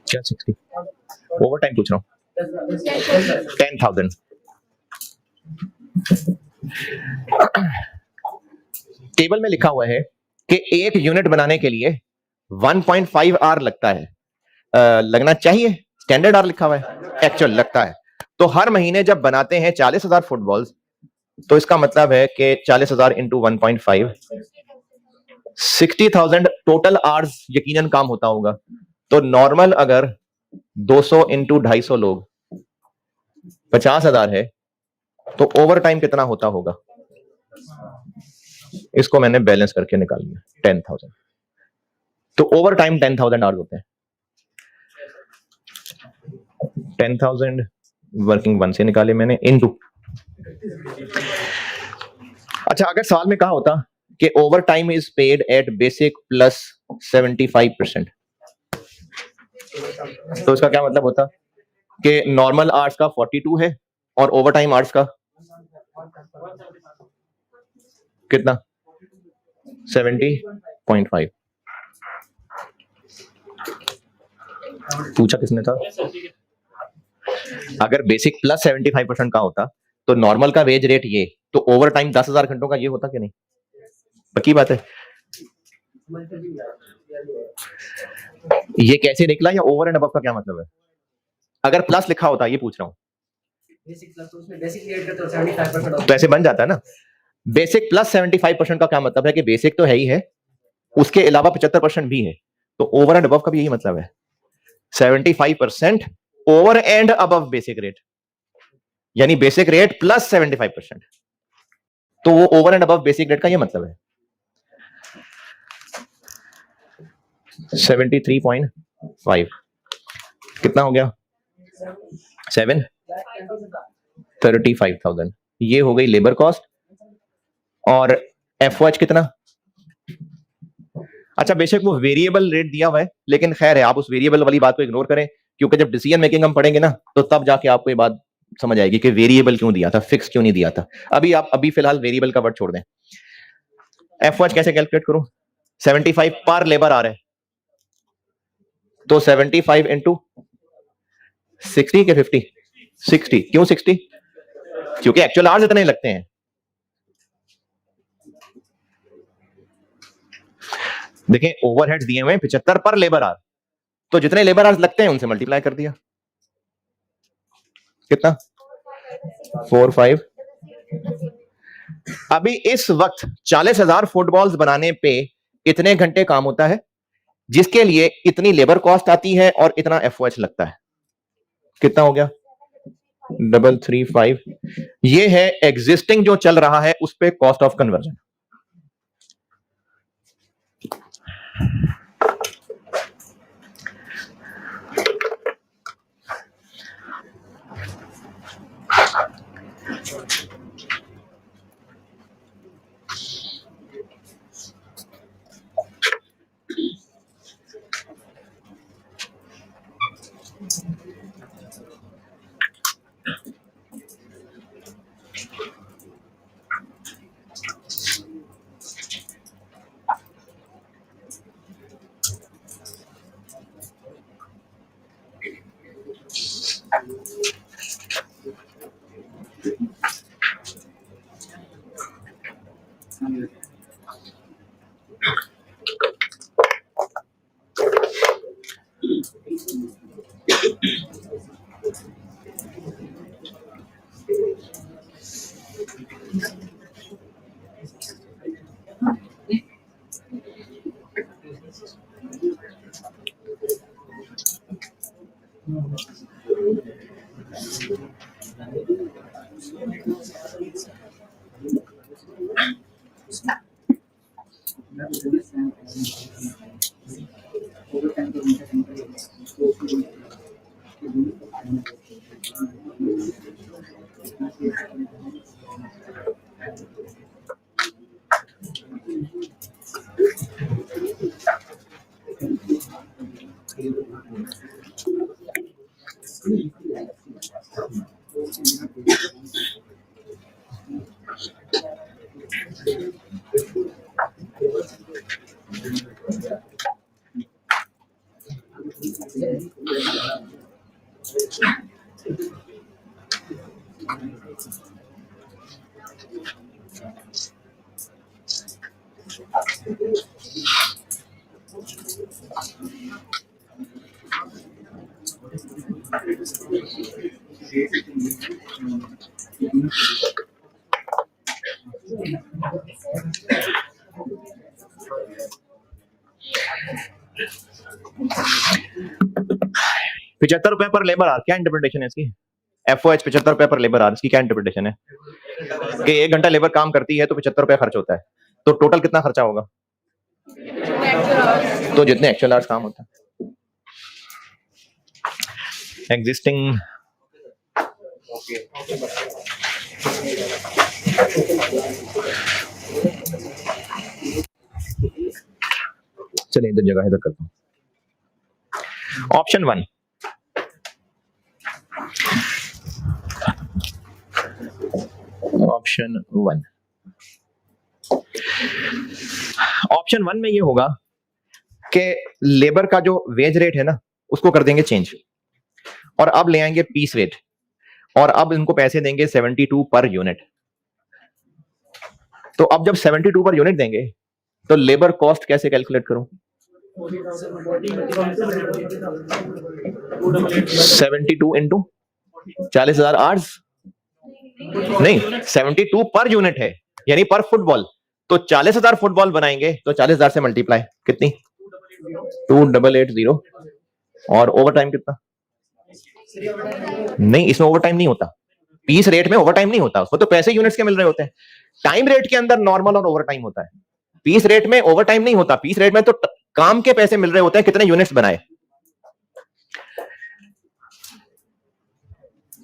क्या 60? ओवर टाइम पूछ रहा हूँ। 10,000। टेबल में लिखा हुआ है कि एक यूनिट बनाने के लिए 1.5 आवर लगता है, लगना चाहिए, स्टैंडर्ड आवर लिखा हुआ है, एक्चुअल लगता है। तो हर महीने जब बनाते हैं 40,000 फुटबॉल्स, तो इसका मतलब है कि 40,000 इंटू 1.5, 60,000 टोटल आवर्स यकीनन काम होता होगा। तो नॉर्मल अगर 200 इंटू 250 लोग 50,000 है, तो ओवर टाइम कितना होता होगा? इसको मैंने बैलेंस करके निकाल लिया 10,000। तो ओवर टाइम 10,000 आवर्स होते हैं। 10,000 वर्किंग वन से निकाले मैंने इनटू। अच्छा, अगर सवाल में कहा होता कि overtime is paid at basic plus 75%, तो इसका क्या मतलब होता कि नॉर्मल आवर्स का 42 है और ओवर टाइम आवर्स का कितना? 70.5। पूछा किसने था? अगर बेसिक प्लस 75% का होता तो नॉर्मल का वेज रेट ये, तो ओवर टाइम 10,000 घंटों का ये होता कि नहीं? पक्की बात है। ये कैसे निकला, या ओवर एंड अबव का क्या मतलब है? अगर प्लस लिखा होता, ये पूछ रहा हूं, तो ऐसे बन जाता है ना। बेसिक प्लस 75% का क्या मतलब है कि बेसिक तो है ही है, उसके अलावा 75% भी है, तो ओवर एंड अबव का भी यही मतलब है। 75% over and above basic rate, यानी बेसिक रेट प्लस 75%, तो वो over and above basic rate का ये मतलब है। 73.5 कितना हो गया? 7 35,000। ये हो गई लेबर कॉस्ट। और एफओएच कितना? अच्छा, बेशक वो वेरिएबल रेट दिया हुआ है, लेकिन खैर है, आप उस वेरिएबल वाली बात को इग्नोर करें, क्योंकि जब डिसीजन मेकिंग हम पढ़ेंगे ना, तो तब जाके आपको ये बात समझ आएगी कि वेरिएबल क्यों दिया था, फिक्स क्यों नहीं दिया था। अभी फिलहाल वेरिएबल का वर्ड छोड़ दें। एफओएच कैसे कैलकुलेट करूं? 75 पर लेबर आ रहा है, तो 75 इंटू 60 के 50? 60। क्यों 60? क्योंकि एक्चुअल आवर्स इतने लगते हैं। देखें, ओवरहेड्स दिए हुए हैं 75 पर लेबर आवर, तो जितने लेबर आवर्स लगते हैं उनसे मल्टीप्लाई कर दिया। कितना? 45। अभी इस वक्त 40,000 फुटबॉल्स बनाने पे इतने घंटे काम होता है, जिसके लिए इतनी लेबर कॉस्ट आती है और इतना एफओएच लगता है। कितना हो गया? 335। ये है एग्जिस्टिंग जो चल रहा है उस पे कॉस्ट ऑफ कन्वर्जन। ₹75 पर लेबर आवर, क्या इंटरप्रिटेशन है इसकी? FOH ₹75 पर लेबर आवर, इसकी क्या इंटरप्रिटेशन है कि 1 घंटा लेबर काम करती है तो ₹75 खर्च होता है, तो टोटल कितना खर्चा होगा? तो जितने एक्चुअल आवर्स काम होता है। एग्जिस्टिंग चलिए इधर जगह इधर करता हूं। ऑप्शन 1, ऑप्शन 1 में ये होगा कि लेबर का जो वेज रेट है ना उसको कर देंगे चेंज, और अब ले आएंगे पीस रेट, और अब इनको पैसे देंगे 72 पर यूनिट। तो अब जब 72 पर यूनिट देंगे तो लेबर कॉस्ट कैसे कैलकुलेट करूं? 72 इंटू 40,000 आवर्स, नहीं 72 पर यूनिट है यानी पर फुटबॉल, तो 40,000 फुटबॉल बनाएंगे तो 40,000 से मल्टीप्लाई कितनी? 2880। और ओवर टाइम कितना? नहीं, इसमें ओवर टाइम नहीं होता, पीस रेट में ओवर टाइम नहीं होता, उसको तो पैसे यूनिट्स के मिल रहे होते हैं। टाइम रेट के अंदर नॉर्मल और ओवर टाइम होता है, पीस रेट में ओवर टाइम नहीं होता, पीस रेट में तो काम के पैसे मिल रहे होते हैं, कितने यूनिट्स बनाए।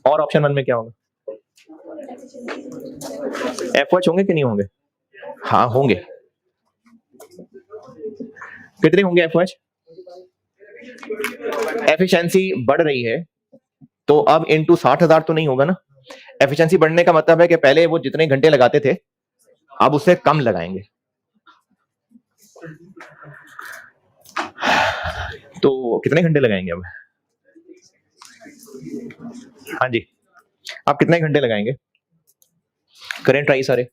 और ऑप्शन 1 में क्या होगा? FOH होंगे कि नहीं होंगे? हाँ होंगे। कितने होंगे FOH? एफिशिएंसी बढ़ रही है तो अब इनटू 60,000 तो नहीं होगा ना। एफिशिएंसी बढ़ने का मतलब है कि पहले वो जितने घंटे लगाते थे अब उससे कम लगाएंगे, तो कितने घंटे लगाएंगे अब? हाँ जी, आप कितने घंटे लगाएंगे? करें ट्राई सारे,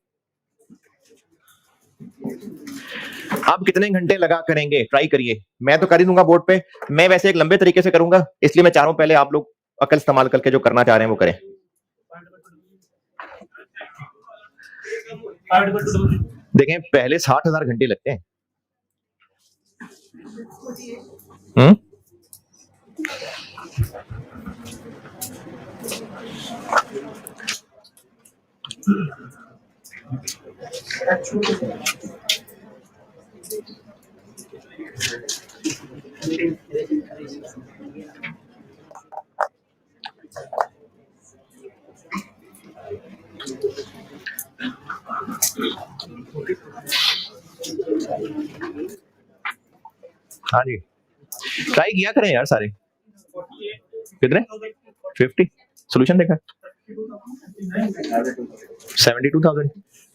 आप कितने घंटे लगा करेंगे? ट्राई करिए, मैं तो कर ही दूंगा बोर्ड पे, मैं वैसे एक लंबे तरीके से करूंगा इसलिए मैं चाह रहा हूं पहले आप लोग अकल इस्तेमाल करके जो करना चाह रहे हैं वो करें। देखें पहले 60,000 घंटे लगते हैं। हाँ जी, ट्राई किया करें यार सारे। कितने? 50। सोल्यूशन देखा 72,000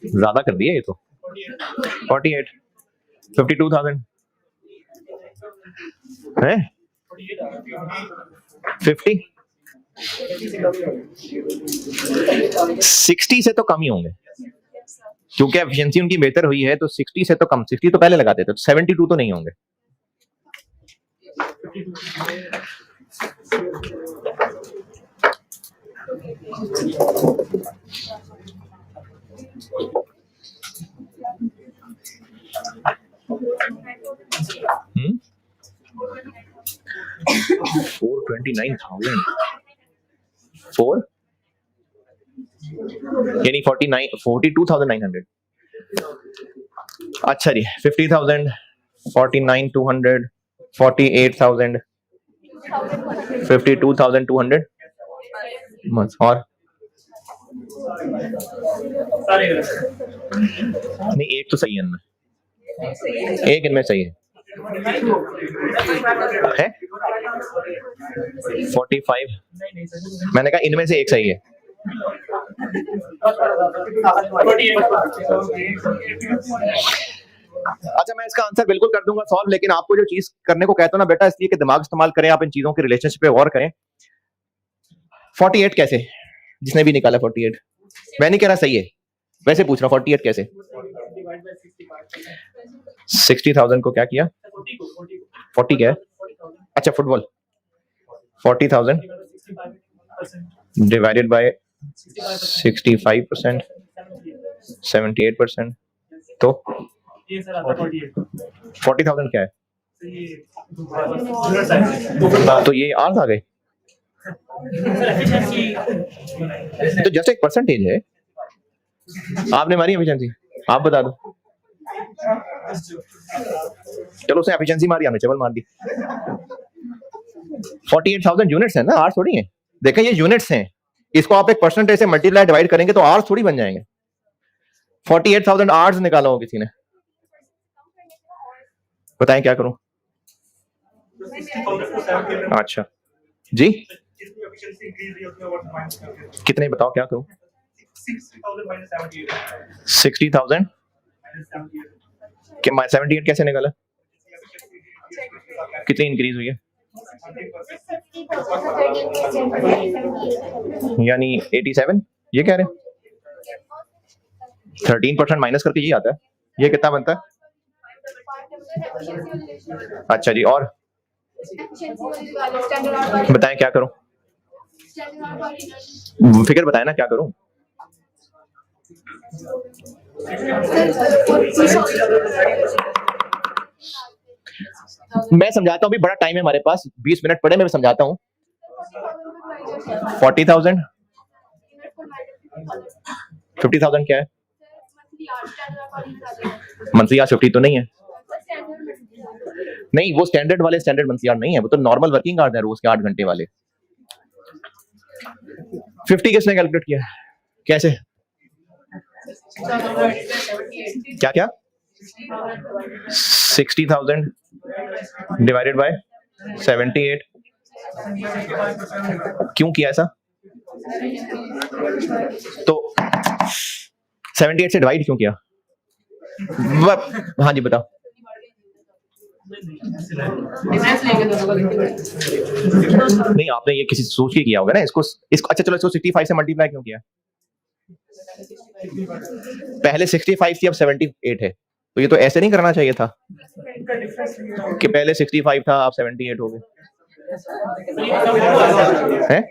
ज्यादा कर दिया ये तो। 48, 52,000 है, 50, 60 से तो कम ही होंगे क्योंकि एफिशिएंसी उनकी बेहतर हुई है, तो 60 से तो कम, 60 तो पहले लगाते थे, तो 72 तो नहीं होंगे। हम्म 429,000 4 यानी 42,900। अच्छा जी, 50,000, 49,200, 48,000, 52,200 और नहीं, एक तो सही है इनमें, एक इनमें सही है 45, मैंने कहा इनमें से एक सही है। अच्छा, मैं इसका आंसर बिल्कुल कर दूंगा सॉल्व, लेकिन आपको जो चीज करने को कहता हूं ना बेटा, इसलिए कि दिमाग इस्तेमाल करें, आप इन चीजों के रिलेशनशिप पे गौर करें। 48 कैसे? जिसने भी निकाला 48, मैं नहीं कह रहा सही है, वैसे पूछ रहा हूं 48 कैसे? 60,000 को क्या किया? 40 क्या है? अच्छा फुटबॉल, 40,000 डिवाइडेड बाय 65%, 78%, तो 40,000 क्या है? तो ये आर्स आ गए, सर एफिशिएंसी तो जस्ट एक परसेंटेज है, आपने मारी एफिशिएंसी, आप बता दो। चलो उसने एफिशिएंसी मारी, हमने चबल मार दी। 48,000 यूनिट्स है ना, आर्स थोड़ी है। देखें ये यूनिट्स हैं, इसको आप एक परसेंटेज से मल्टीप्लाई डिवाइड करेंगे तो आर्स थोड़ी बन जाएंगे। 48,000 आर्स निकाला हो किसी ने, बताएं क्या करूं? अच्छा जी, कितने बताओ क्या करूं? 60,000 78 कैसे निकाला? कितनी इंक्रीज हुई है? यानी 87, ये कह रहे हैं 13% माइनस करके ये आता है, ये कितना बनता है? अच्छा जी, और बताएं क्या करूं? फिगर बताएं ना क्या करूं? मैं समझाता हूं, अभी बड़ा टाइम है हमारे पास, 20 मिनट पड़े, मैं समझाता हूं। 40,000 50,000 क्या है? मंथली आज 50 तो नहीं है, नहीं वो स्टैंडर्ड वाले स्टैंडर्ड मंथली आवर्स नहीं है, वो तो नॉर्मल वर्किंग आवर्स है, रोज के 8 घंटे वाले। 50 किसने कैलकुलेट किया? कैसे? क्या क्या? 60,000 डिवाइडेड बाय 78। क्यों किया ऐसा? तो 78 से डिवाइड क्यों किया? हाँ जी बताओ। नहीं आपने ये किसी सोच के किया होगा ना इसको अच्छा चलो इसको 65 से मल्टीप्लाई क्यों किया? पहले 65 थी अब 78 है, तो ये तो ऐसे नहीं करना चाहिए था कि पहले 65 था अब 78 हो गए है?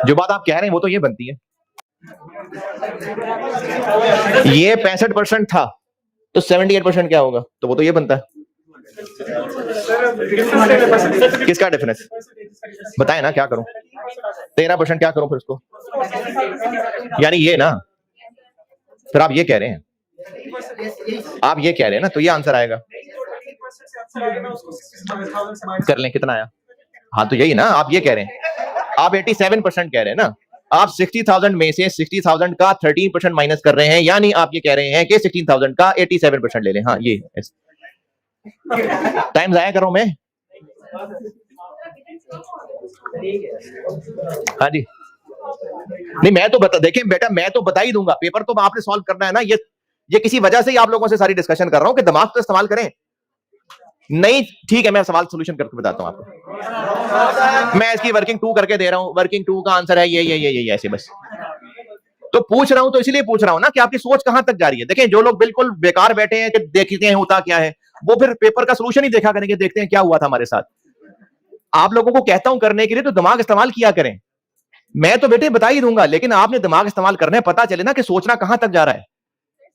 जो बात आप कह रहे हैं वो तो ये बनती है, ये 65% था तो 78% क्या होगा? तो वो तो ये बनता है। किसका डिफरेंस बताए ना, क्या करूं? 13% क्या करूं फिर उसको? यानी ये ना, फिर आप ये कह रहे हैं, आप ये कह रहे हैं ना, तो ये आंसर आएगा। कर लें कितना आया? हाँ तो यही ना, आप ये कह रहे हैं, आप 87% कह रहे हैं ना, आप 60,000 में से 60,000 का 13% माइनस कर रहे हैं, यानी आप ये कह रहे हैं कि 16,000 का 87% ले लें। हाँ ये टाइम जाया करो मैं। हाँ जी, नहीं मैं तो बता, देखें बेटा मैं तो बता ही दूंगा, पेपर तो आपने सॉल्व करना है ना, ये किसी वजह से ही आप लोगों से सारी डिस्कशन कर रहा हूं कि दिमाग तो इस्तेमाल करें। नहीं ठीक है, मैं सवाल सोल्यूशन करके बताता हूं आपको। मैं इसकी वर्किंग 2 करके दे रहा हूं, वर्किंग 2 का आंसर है ये ऐसे बस। तो पूछ रहा हूं तो इसीलिए पूछ रहा हूं ना कि आपकी सोच कहां तक जा रही है। देखें जो लोग बिल्कुल बेकार बैठे हैं कि देखते हैं होता क्या है, वो फिर पेपर का सोल्यूशन ही देखा करेंगे, देखते हैं क्या हुआ था हमारे साथ। आप लोगों को कहता हूं करने के लिए तो दिमाग इस्तेमाल किया करें। मैं तो बेटे बता ही दूंगा, लेकिन आपने दिमाग इस्तेमाल करना है, पता चले ना कि सोचना कहां तक जा रहा है,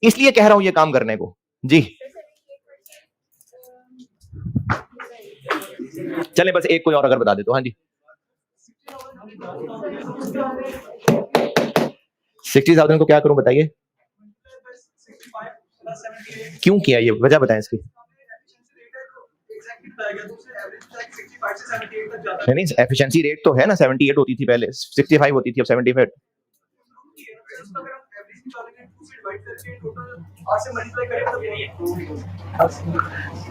इसलिए कह रहा हूं ये काम करने को। जी चले बस एक कोई और अगर बता दे तो। हाँ जी 60,000 को क्या करूं बताइए? क्यों किया, ये वजह बताएं इसकी। नहीं एफिशिएंसी रेट तो है ना, 78 होती थी पहले, 65 होती थी अब 75।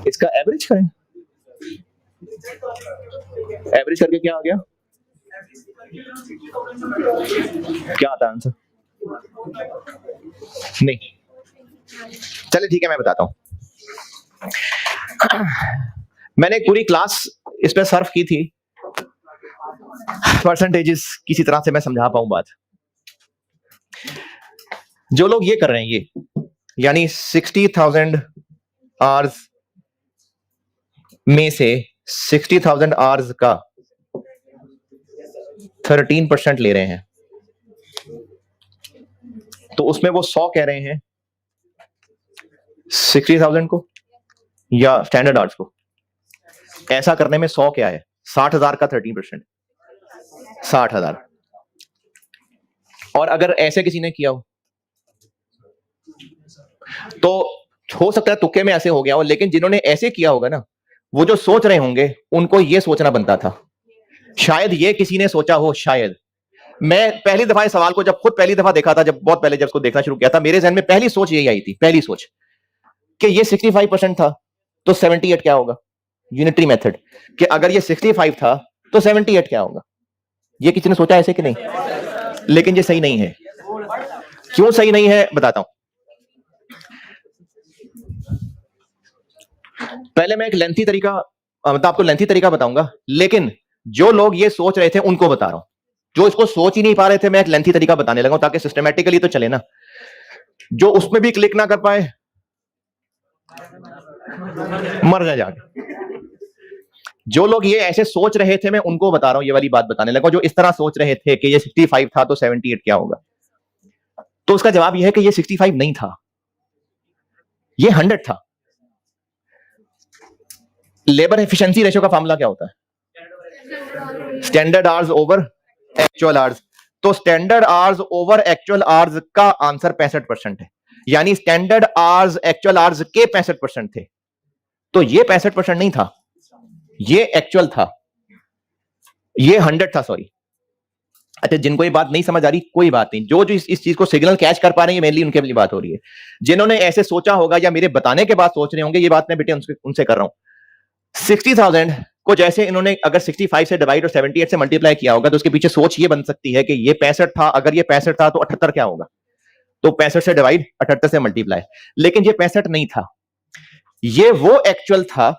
इसका एवरेज करें, एवरेज करके क्या आ गया, क्या आता है आंसर? नहीं चले ठीक है मैं बताता हूं। मैंने एक पूरी क्लास इस पे सर्व की थी, परसेंटेजेस किसी तरह से मैं समझा पाऊं बात। जो लोग ये कर रहे हैं ये, यानी 60,000 आवर्स में से 60,000 आवर्स का 13% ले रहे हैं, तो उसमें वो 100 कह रहे हैं 60,000 को या स्टैंडर्ड आवर्स को। ऐसा करने में 100 क्या है, 60,000 का 13%। 60,000। और अगर ऐसे किसी ने किया हो तो हो सकता है तुक्के में ऐसे हो गया हो, लेकिन जिन्होंने ऐसे किया होगा ना, वो जो सोच रहे होंगे उनको ये सोचना बनता था, शायद ये किसी ने सोचा हो, शायद। मैं पहली दफा इस सवाल को जब खुद पहली दफा देखा था, जब बहुत पहले जब इसको देखना शुरू किया था, मेरे जहन में पहली सोच यही आई थी, पहली सोच कि ये 65% था तो 78 क्या होगा, यूनिटरी मेथड, कि अगर ये 65 था तो 78 क्या होगा। ये किसी ने सोचा ऐसे कि नहीं? लेकिन ये सही नहीं है। क्यों सही नहीं है बताता हूं। पहले मैं एक लेंथी तरीका, मतलब आपको लेंथी तरीका बताऊंगा, लेकिन जो लोग ये सोच रहे थे उनको बता रहा हूं। जो इसको सोच ही नहीं पा रहे थे, मैं एक लेंथी तरीका बताने लगा हूं ताकि सिस्टमेटिकली तो चले ना। जो उसमें भी क्लिक ना कर पाए मर जाए जाके। जो लोग ये ऐसे सोच रहे थे, मैं उनको बता रहा हूं, ये वाली बात बताने लगा। जो इस तरह सोच रहे थे कि ये 65 था तो 78 क्या होगा, तो उसका जवाब यह है कि ये 65 नहीं था, ये 100 था। लेबर एफिशिएंसी रेशियो का फार्मूला क्या होता है? Standard hours over actual hours. तो standard hours over actual hours का आंसर 65% है, यानी स्टैंडर्ड आवर्स एक्चुअल आवर्स के 65% थे। तो ये 65% नहीं था, ये एक्चुअल था, ये 100 था, सॉरी। अच्छा, जिनको ये बात नहीं समझ आ रही कोई बात नहीं, जो जो इस चीज को सिग्नल कैच कर पा रहे हैं, मेनली उनके लिए बात हो रही है। जिन्होंने ऐसे सोचा होगा या मेरे बताने के बाद सोच रहे होंगे, ये बात मैं बेटे उनसे कर रहा हूं। 60,000 को जैसे इन्होंने अगर 65 से डिवाइड और 78 से मल्टीप्लाई किया होगा, तो उसके पीछे सोच ये बन सकती है कि ये 65 था, अगर ये 65 था तो 78 क्या होगा, तो 65 से डिवाइड, 78 से मल्टीप्लाई। लेकिन ये 65 नहीं था, ये वो एक्चुअल था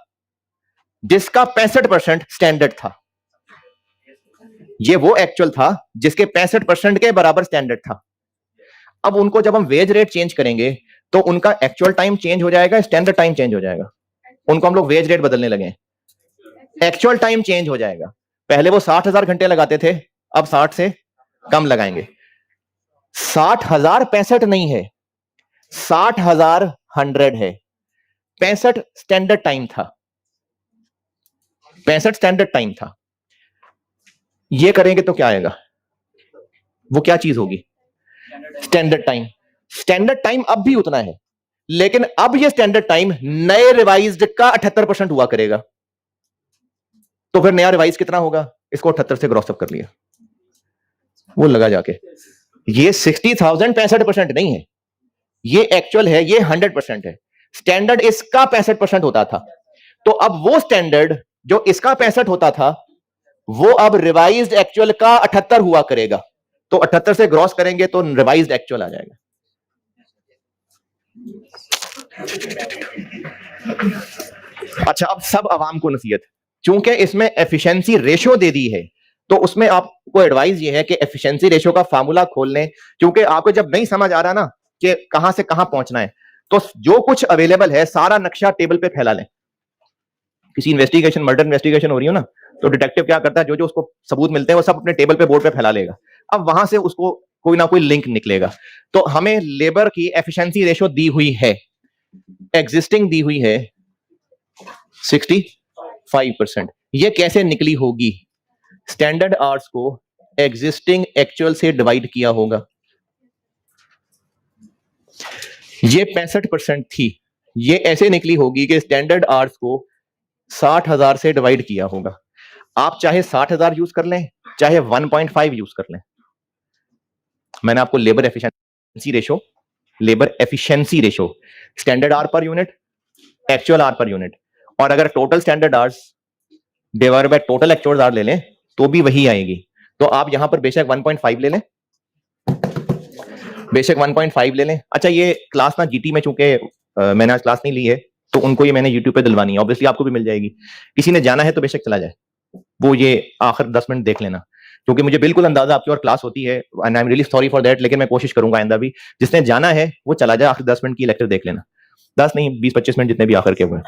जिसका 65% स्टैंडर्ड था। ये वो एक्चुअल था जिसके 65% के बराबर स्टैंडर्ड था। अब उनको जब हम वेज रेट चेंज करेंगे तो उनका एक्चुअल टाइम चेंज हो जाएगा, स्टैंडर्ड टाइम चेंज हो जाएगा। उनको हम लोग वेज रेट बदलने लगे, एक्चुअल टाइम चेंज हो जाएगा। पहले वो 60,000 घंटे लगाते थे, अब 60 से कम लगाएंगे। 60,000 65 नहीं है, 60,000 100 है। 65 स्टैंडर्ड टाइम था, 65 स्टैंडर्ड टाइम था। ये करेंगे तो क्या आएगा, वो क्या चीज होगी, स्टैंडर्ड टाइम। स्टैंडर्ड टाइम अब भी उतना है, लेकिन अब ये स्टैंडर्ड टाइम नए रिवाइज्ड का 78% हुआ करेगा। तो फिर नया रिवाइज कितना होगा, इसको 78 से क्रॉस अप कर लिया, वो लगा जाके। ये 60,000 65% नहीं है, ये एक्चुअल है, ये 100% है। स्टैंडर्ड इसका 65% होता था, तो अब वो स्टैंडर्ड जो इसका 65 होता था, वो अब रिवाइज्ड एक्चुअल का 78 हुआ करेगा। तो 78 से क्रॉस करेंगे तो रिवाइज्ड एक्चुअल आ जाएगा। अच्छा, अब सब आवाम को नसीहत, चूंकि इसमें एफिशिएंसी रेशियो दे दी है, तो उसमें आपको एडवाइस ये है कि एफिशिएंसी रेशियो का फार्मूला खोल लें। क्योंकि आपको जब नहीं समझ आ रहा ना कि कहां से कहां पहुंचना है, तो जो कुछ अवेलेबल है सारा नक्शा टेबल पे फैला लें। किसी इन्वेस्टिगेशन, मर्डर इन्वेस्टिगेशन हो रही हो ना, तो डिटेक्टिव क्या करता है, जो जो उसको सबूत मिलते हैं वो सब अपने टेबल पे, बोर्ड पे फैला लेगा। अब वहां से उसको कोई ना कोई लिंक निकलेगा। तो हमें लेबर की एफिशिएंसी रेशियो दी हुई है, एग्जिस्टिंग दी हुई है 65%। ये कैसे निकली होगी, स्टैंडर्ड आवर्स को एग्जिस्टिंग एक्चुअल से डिवाइड किया होगा। ये 65% थी, ये ऐसे निकली होगी कि स्टैंडर्ड आवर्स को 60,000 से डिवाइड किया होगा। आप चाहे 60,000 यूज कर लें, चाहे 1.5 यूज कर लें। मैंने आपको labour efficiency ratio, standard our per unit, actual our per unit, और अगर total standard hours divide by total actual our ले लें तो भी वही आएगी। तो आप यहां पर बेशक 1.5 ले लें, बेशक 1.5 ले लें। अच्छा, ये क्लास ना जीटी में, चूंकि मैंने आज क्लास नहीं ली है, तो उनको ये मैंने यूट्यूब पे दिलवानी है। ऑब्वियसली आपको भी मिल जाएगी, किसी ने जाना है तो बेशक चला जाए, वो ये आखिर 10 मिनट देख लेना, क्योंकि मुझे बिल्कुल अंदाजा आपकी और क्लास होती है, and I am really sorry for that. लेकिन मैं कोशिश करूंगा आइंदा भी, जिसने जाना है वो चला जाए, आखिर 10 मिनट की लेक्चर देख लेना, 10 नहीं 20-25 मिनट जितने भी आखिर के हुए।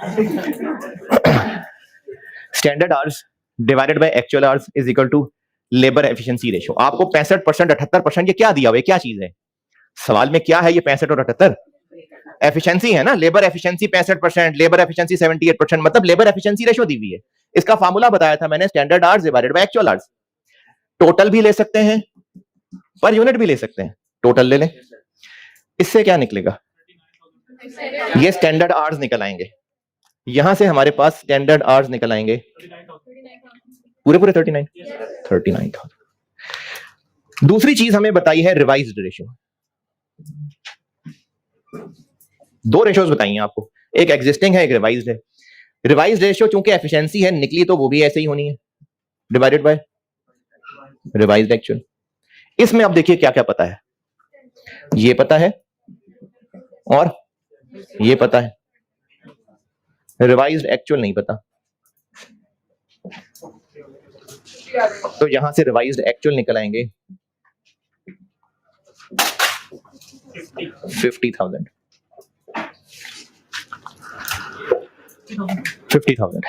Standard hours divided by actual hours is equal to labour efficiency ratio. आपको 65%, 78%, ये क्या दिया हुआ है, क्या चीज है सवाल में, क्या है ये 65 और 78? एफिशिएंसी है ना, लेबर एफिशिएंसी 65%, लेबर एफिशिएंसी 78%, मतलब लेबर एफिशिएंसी रेशियो दी हुई है। इसका फार्मूला बताया था मैंने, standard hours divided by actual hours. Total भी ले सकते हैं, पर यूनिट भी ले सकते हैं। टोटल ले लें, इससे क्या निकलेगा? ये स्टैंडर्ड आवर्स निकल आएंगे। यहां से हमारे पास स्टैंडर्ड आवर्स निकल आएंगे पूरे 39,000। दूसरी चीज हमें बताई है रिवाइज्ड रेशियो। दो रेशियोज बताई हैं आपको, एक एग्जिस्टिंग है, एक रिवाइज्ड है। रिवाइज्ड रेशियो चूंकि एफिशिएंसी है, निकली तो वो भी ऐसे ही होनी है, डिवाइडेड बाय रिवाइज्ड एक्चुअल। इसमें अब देखिए क्या क्या पता है, ये पता है और ये पता है, रिवाइज्ड एक्चुअल नहीं पता। तो यहां से रिवाइज्ड एक्चुअल निकल आएंगे 50,000। 50,000।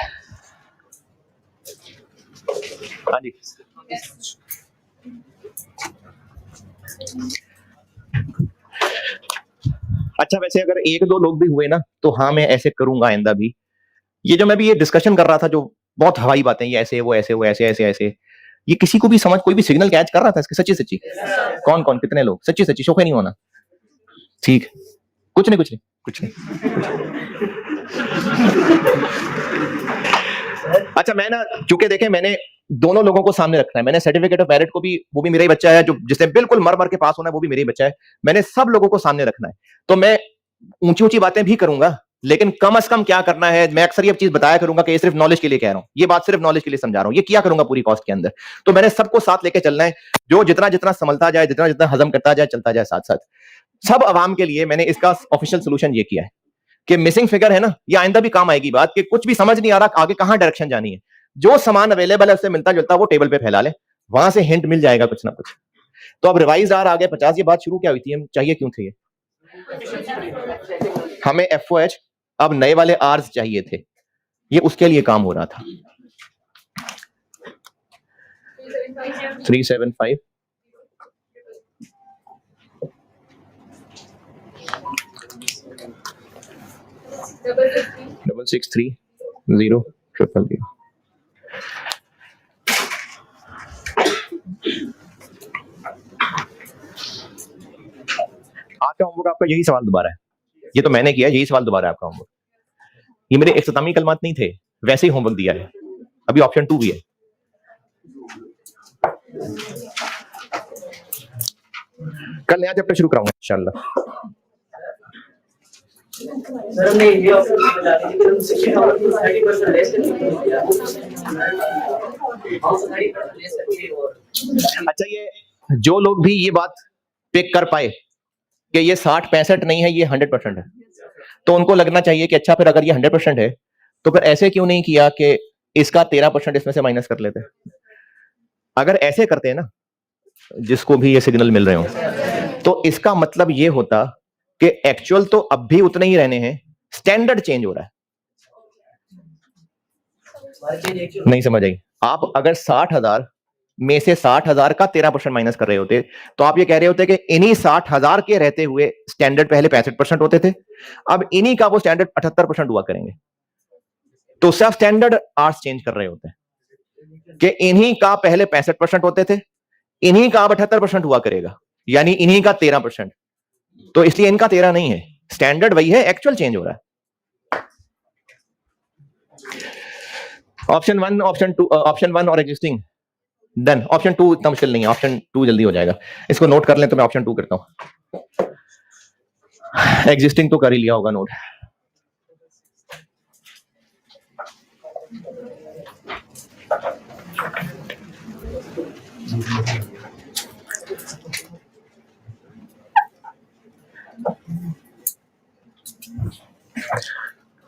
हाँ जी, अच्छा वैसे अगर एक दो लोग भी हुए ना तो हाँ मैं ऐसे करूंगा आइंदा भी। ये जो मैं भी ये डिस्कशन कर रहा था, जो बहुत हवाई बातें, ये ऐसे वो ऐसे वो ऐसे ऐसे ऐसे, ये किसी को भी समझ, कोई भी सिग्नल कैच कर रहा था इसके? सच्ची सच्ची कौन कौन, कितने लोग? सच्ची सच्ची, शोखे नहीं होना, ठीक? कुछ नहीं कुछ नहीं कुछ नहीं। अच्छा मैं ना, चूंकि देखें मैंने दोनों लोगों को सामने रखना है, मैंने सर्टिफिकेट ऑफ मेरिट को भी, वो भी मेरा ही बच्चा है, जो जिसने बिल्कुल मर मर के पास होना है वो भी मेरा ही बच्चा है, मैंने सब लोगों को सामने रखना है। तो मैं ऊंची ऊंची बातें भी करूंगा, लेकिन कम से कम क्या करना है, मैं अक्सर ये चीज बताया करूंगा कि ये सिर्फ नॉलेज के लिए कह रहा हूं, ये बात सिर्फ नॉलेज के लिए समझा रहा हूं, ये किया करूंगा पूरी कॉस्ट के अंदर। तो मैंने सबको साथ लेके चलना है, जो जितना जितना समझता जाए, जितना जितना हजम करता जाए, चलता जाए साथ साथ। सब अवाम के लिए मैंने इसका ऑफिशियल सोल्यूशन ये किया है कि मिसिंग फिगर है ना, ये आइंदा भी काम आएगी बात, कि कुछ भी समझ नहीं आ रहा आगे कहां डायरेक्शन जानी है, जो सामान अवेलेबल है उससे मिलता जुलता वो टेबल पे फैला ले, वहां से हिंट मिल जाएगा कुछ ना कुछ। तो अब रिवाइज आर आ गए 50। ये बात शुरू क्या हुई थी, हम चाहिए क्यों थे? ये हमें FOH, अब नए वाले आर्स चाहिए थे, ये उसके लिए काम हो रहा था। 375 663 0 000। आज का होमवर्क आपका यही सवाल दोबारा है, ये तो मैंने किया, यही सवाल दोबारा है आपका होमवर्क। ये मेरे इख्तितामी कलमात नहीं थे, वैसे ही होमवर्क दिया है। अभी ऑप्शन 2 भी है। कल नया चैप्टर शुरू कराऊंगा इंशाल्लाह। सर हमने ये ऑप्शन बता दी कि हम 60% लेस करके अच्छा, ये जो लोग भी ये बात पिक कर पाए कि ये 60-65 नहीं है, ये 100% है, तो उनको लगना चाहिए कि अच्छा फिर अगर ये 100% है तो फिर ऐसे क्यों नहीं किया कि इसका 13% इसमें से माइनस कर लेते। अगर ऐसे करते हैं ना, जिसको भी ये सिग्नल मिल रहे हो, तो इसका मतलब ये होता कि एक्चुअल तो अब भी उतने ही रहने हैं, स्टैंडर्ड चेंज हो रहा है। नहीं समझ आई? आप अगर 60,000 में से 60,000 का 13% माइनस कर रहे होते तो आप ये कह रहे होते कि इन्हीं 60,000 के रहते हुए स्टैंडर्ड पहले 65% होते थे, अब इन्हीं का वो स्टैंडर्ड 78% हुआ करेंगे। तो सब स्टैंडर्ड आर्ट्स चेंज कर रहे होते हैं कि इन्हीं का पहले 65% होते थे, इन्हीं का अब 78% हुआ करेगा, यानी इन्हीं का 13%। तो इसलिए इनका 13 नहीं है, स्टैंडर्ड वही है, एक्चुअल चेंज हो रहा है। ऑप्शन 1, ऑप्शन 1 और एग्जिस्टिंग डन। ऑप्शन 2 इतना मुश्किल नहीं है, ऑप्शन 2 जल्दी हो जाएगा। इसको नोट कर लें तो मैं ऑप्शन 2 करता हूं। एग्जिस्टिंग तो कर ही लिया होगा नोट।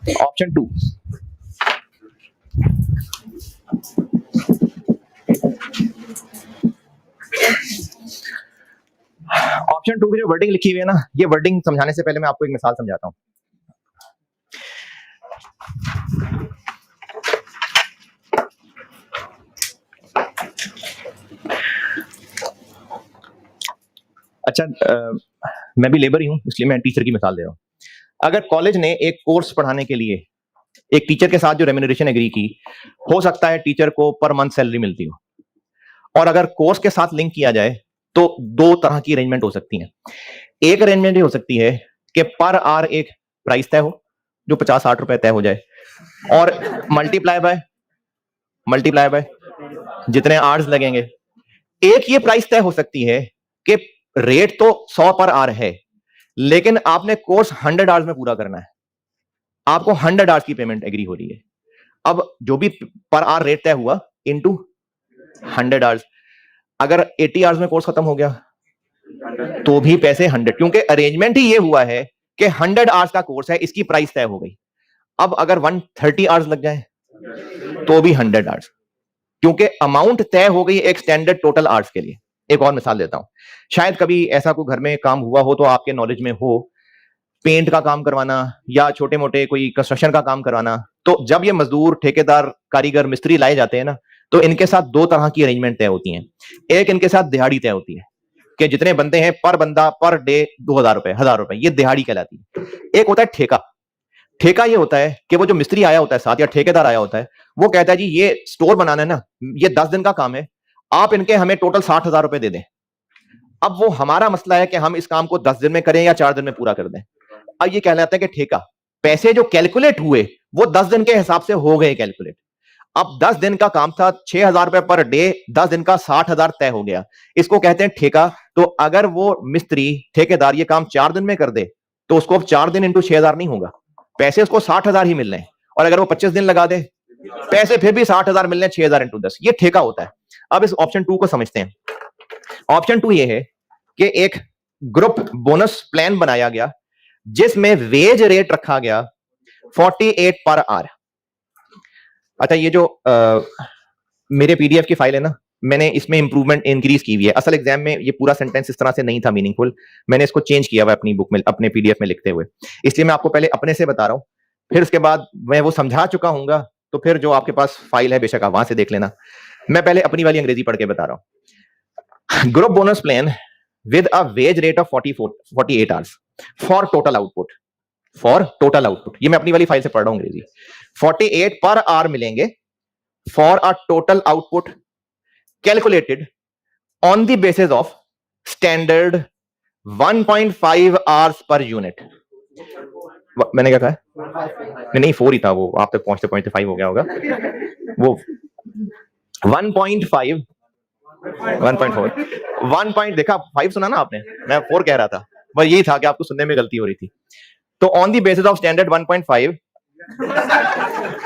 ऑप्शन 2, ऑप्शन 2 की जो वर्डिंग लिखी हुई है ना, ये वर्डिंग समझाने से पहले मैं आपको एक मिसाल समझाता हूं। अच्छा, मैं भी लेबर ही हूं, इसलिए मैं टीचर की मिसाल दे रहा हूं। अगर कॉलेज ने एक कोर्स पढ़ाने के लिए एक टीचर के साथ जो रेम्यूनरेशन एग्री की, हो सकता है टीचर को पर मंथ सैलरी मिलती हो, और अगर कोर्स के साथ लिंक किया जाए तो दो तरह की अरेंजमेंट हो सकती है। एक अरेंजमेंट ये हो सकती है कि पर आवर एक प्राइस तय हो जो 50-60 रुपए तय हो जाए, और मल्टीप्लाई बाय जितने आवर्स लगेंगे। एक ये प्राइस तय हो सकती है कि रेट तो 100 पर आवर है, लेकिन आपने कोर्स 100 आवर्स में पूरा करना है, आपको 100 आवर्स की पेमेंट एग्री हो रही है। अब जो भी पर आवर रेट तय हुआ इनटू 100 आवर्स, अगर 80 आवर्स में कोर्स खत्म हो गया तो भी पैसे 100, क्योंकि अरेंजमेंट ही ये हुआ है कि 100 आवर्स का कोर्स है, इसकी प्राइस तय हो गई। अब अगर 130 आवर्स लग जाए तो भी 100 आवर्स, क्योंकि अमाउंट तय हो गई एक स्टैंडर्ड टोटल आवर्स के लिए। एक और मिसाल देता हूं, शायद कभी ऐसा कोई घर में काम हुआ हो तो आपके नॉलेज में हो, पेंट का काम करवाना या छोटे मोटे कोई कंस्ट्रक्शन का काम करवाना, तो जब ये मजदूर, ठेकेदार, कारीगर, मिस्त्री लाए जाते हैं ना, तो इनके साथ दो तरह की अरेंजमेंट तय होती है। एक इनके साथ दिहाड़ी तय होती है कि जितने बंदे हैं पर बंदा पर डे 2000 रुपए, 1000 रुपए, ये दिहाड़ी कहलाती है। एक होता है ठेका। ठेका ये होता है कि वो जो मिस्त्री आया होता है साथ या ठेकेदार आया होता है, वो कहता है जी ये स्टोर बनाना है ना, ये 10 दिन का काम है, आप इनके हमें टोटल 60,000 रुपए दे दें। अब वो हमारा मसला है कि हम इस काम को 10 दिन में करें या 4 दिन में पूरा कर दें। अब ये कहलाता है कि ठेका। पैसे जो कैलकुलेट हुए वो 10 दिन के हिसाब से हो गए कैलकुलेट। अब 10 दिन का काम था, 6,000 रुपए पर डे, 10 दिन का 60,000 तय हो गया, इसको कहते हैं ठेका। तो अगर वो मिस्त्री, ठेकेदार ये काम 4 दिन में कर दे तो उसको अब 4 दिन इंटू 6,000 नहीं होगा, पैसे उसको 60,000 ही मिल रहे हैं। और अगर वो 25 दिन लगा दे, पैसे फिर भी 60,000 मिल रहे हैं, 6,000 इंटू 10, ये ठेका होता है। अब इस ऑप्शन 2 को समझते हैं। ऑप्शन 2 ये है कि एक ग्रुप बोनस प्लान बनाया गया जिसमें वेज रेट रखा गया 48 पर आवर। अच्छा, ये जो मेरे पीडीएफ की फाइल है ना, मैंने इसमें इंप्रूवमेंट इंक्रीज की हुई है। असल एग्जाम में ये पूरा सेंटेंस इस तरह से नहीं था मीनिंगफुल, मैंने इसको चेंज किया हुआ अपनी बुक में, अपने पीडीएफ में लिखते हुए। इसलिए मैं आपको पहले अपने से बता रहा हूं, फिर उसके बाद मैं वो समझा चुका हूंगा, तो फिर जो आपके पास फाइल है बेशक आप वहां से देख लेना। मैं पहले अपनी वाली अंग्रेजी पढ़ के बता रहा हूं। Group bonus plan with a wage rate of 48 hours for total output. For total output, ये मैं अपनी वाली फाइल से पढ़ रहा हूं अंग्रेजी। 48 पर आवर मिलेंगे for a total output calculated on the basis of standard 1.5 hours per unit. मैंने क्या कहा? नहीं 4 ही था वो, आप तक पहुंचते पहुंचते 5 हो गया होगा। वो 1.5 1.4 1 पॉइंट, देखा 5 सुना ना आपने, मैं 4 कह रहा था, बस यही था कि आपको सुनने में गलती हो रही थी। तो on the basis of standard 1.5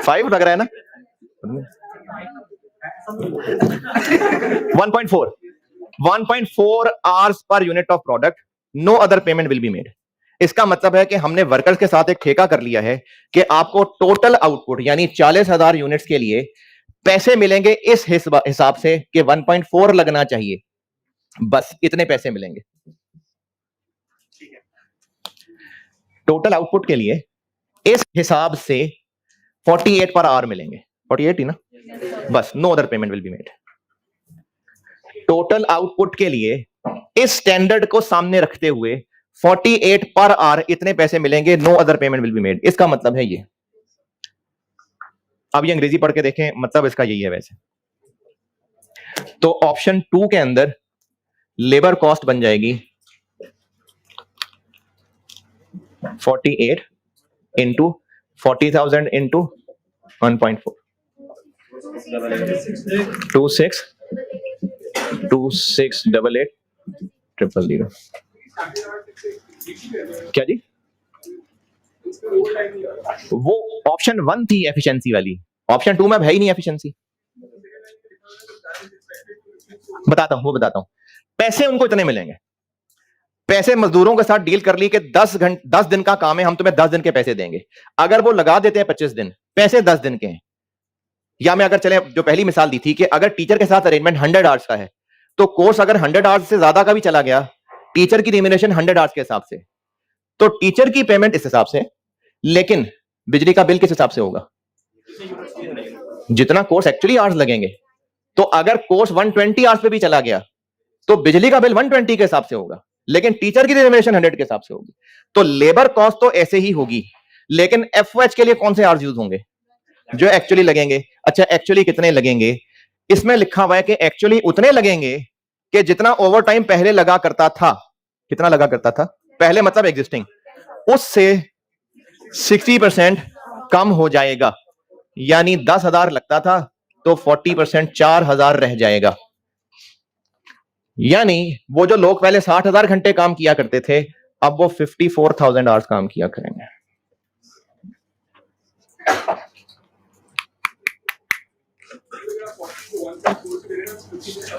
5 लग रहा है ना, 1.4 hours per unit of product, no other payment will be made. इसका मतलब है कि हमने वर्कर्स के साथ एक ठेका कर लिया है कि आपको टोटल आउटपुट यानी 40,000 यूनिट्स के लिए पैसे मिलेंगे इस हिसाब से कि 1.4 लगना चाहिए, बस इतने पैसे मिलेंगे। टोटल आउटपुट के लिए इस हिसाब से 48 पर आवर मिलेंगे, 48 ही ना, बस, no other payment will be made. Total output के लिए इस स्टैंडर्ड को सामने रखते हुए 48 पर आवर इतने पैसे मिलेंगे, no other payment will be made. इसका मतलब है ये। अब ये अंग्रेजी पढ़ के देखें, मतलब इसका यही है वैसे। तो ऑप्शन 2 के अंदर लेबर कॉस्ट बन जाएगी 48 इंटू 40,000 इंटू 1.4, 2688 क्या जी? वो ऑप्शन 1 थी एफिशिएंसी वाली, ऑप्शन 2 में अब है ही नहीं एफिशिएंसी। बताता हूं। पैसे उनको इतने मिलेंगे, पैसे मजदूरों के साथ डील कर ली कि 10 दिन का काम है, हम तुम्हें 10 दिन के पैसे देंगे। अगर वो लगा देते हैं 25 दिन, पैसे 10 दिन के हैं। या मैं अगर चले जो पहली मिसाल दी थी कि अगर टीचर के साथ अरेंजमेंट 100 आवर्स का है, तो कोर्स अगर 100 आवर्स से ज्यादा का भी चला गया, टीचर की रिम्यूनरेशन 100 आवर्स के हिसाब से, तो टीचर की पेमेंट इस हिसाब से, लेकिन बिजली का बिल किस हिसाब से होगा? जितना कोर्स एक्चुअली आवर्स लगेंगे। तो अगर कोर्स 120 आवर्स पे भी चला गया तो बिजली का बिल 120 के हिसाब से होगा, लेकिन टीचर की रिम्यूनरेशन 100 के हिसाब से होगी। तो लेबर कॉस्ट तो ऐसे ही होगी, लेकिन एफओएच के लिए कौन से आवर्स यूज होंगे? जो एक्चुअली लगेंगे। अच्छा, एक्चुअली कितने लगेंगे इसमें लिखा हुआ है कि एक्चुअली उतने लगेंगे कि जितना ओवर टाइम पहले लगा करता था, कितना लगा करता था पहले, मतलब एग्जिस्टिंग, उससे 60% कम हो जाएगा। यानी 10,000 लगता था तो 40% 4,000 रह जाएगा। यानी वो जो लोग पहले 60,000 घंटे काम किया करते थे, अब वो 54,000 आवर्स काम किया करेंगे।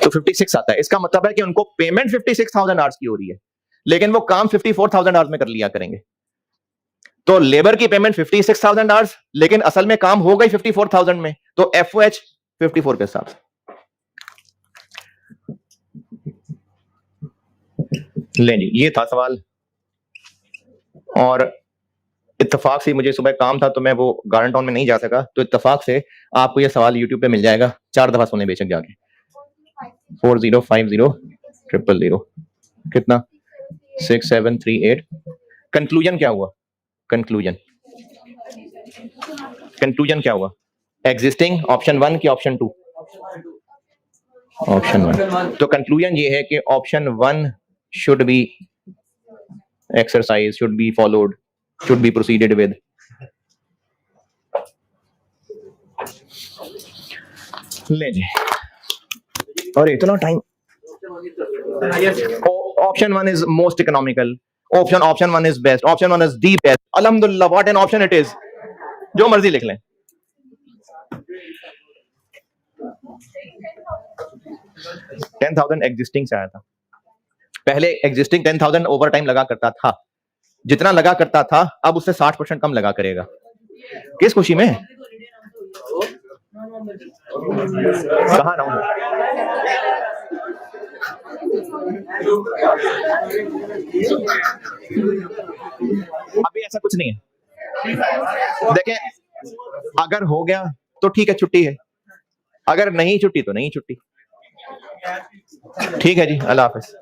तो 56 आता है। इसका मतलब है कि उनको पेमेंट 56,000 आवर्स की हो रही है, लेकिन वो काम 54,000 आवर्स में कर लिया करेंगे। तो लेबर की पेमेंट 56,000 आवर्स, लेकिन असल में काम हो गई 54,000 में, तो FOH 54 के हिसाब से। ले जी, ये था सवाल। और इत्तेफाक से मुझे सुबह काम था तो मैं वो गार्डन टाउन में नहीं जा सका, तो इत्तेफाक से आपको ये सवाल यूट्यूब पे मिल जाएगा, 4 दफा सुने बेशक जाके। 40500000, कितना 6738। कंक्लूजन क्या हुआ? कंक्लूजन क्या हुआ? एग्जिस्टिंग ऑप्शन 1 की ऑप्शन 2? ऑप्शन 1। तो कंक्लूजन ये है कि option 1 should be exercise, should be followed, should be proceeded with. ले जी, और इतना time. Option 1 is most economical, option 1 is best, option 1 is the best. अल्हम्दुलिल्लाह, what an option it is. जो मर्जी लिख लें। 10,000 एग्जिस्टिंग से आया था। पहले एग्जिस्टिंग 10,000 ओवर टाइम लगा करता था, जितना लगा करता था अब उससे 60% कम लगा करेगा। किस खुशी में? कहां रहूं? अभी ऐसा कुछ नहीं है। देखें, अगर हो गया तो ठीक है, छुट्टी है, अगर नहीं छुट्टी तो नहीं छुट्टी। ठीक है जी, अल्लाह हाफिज।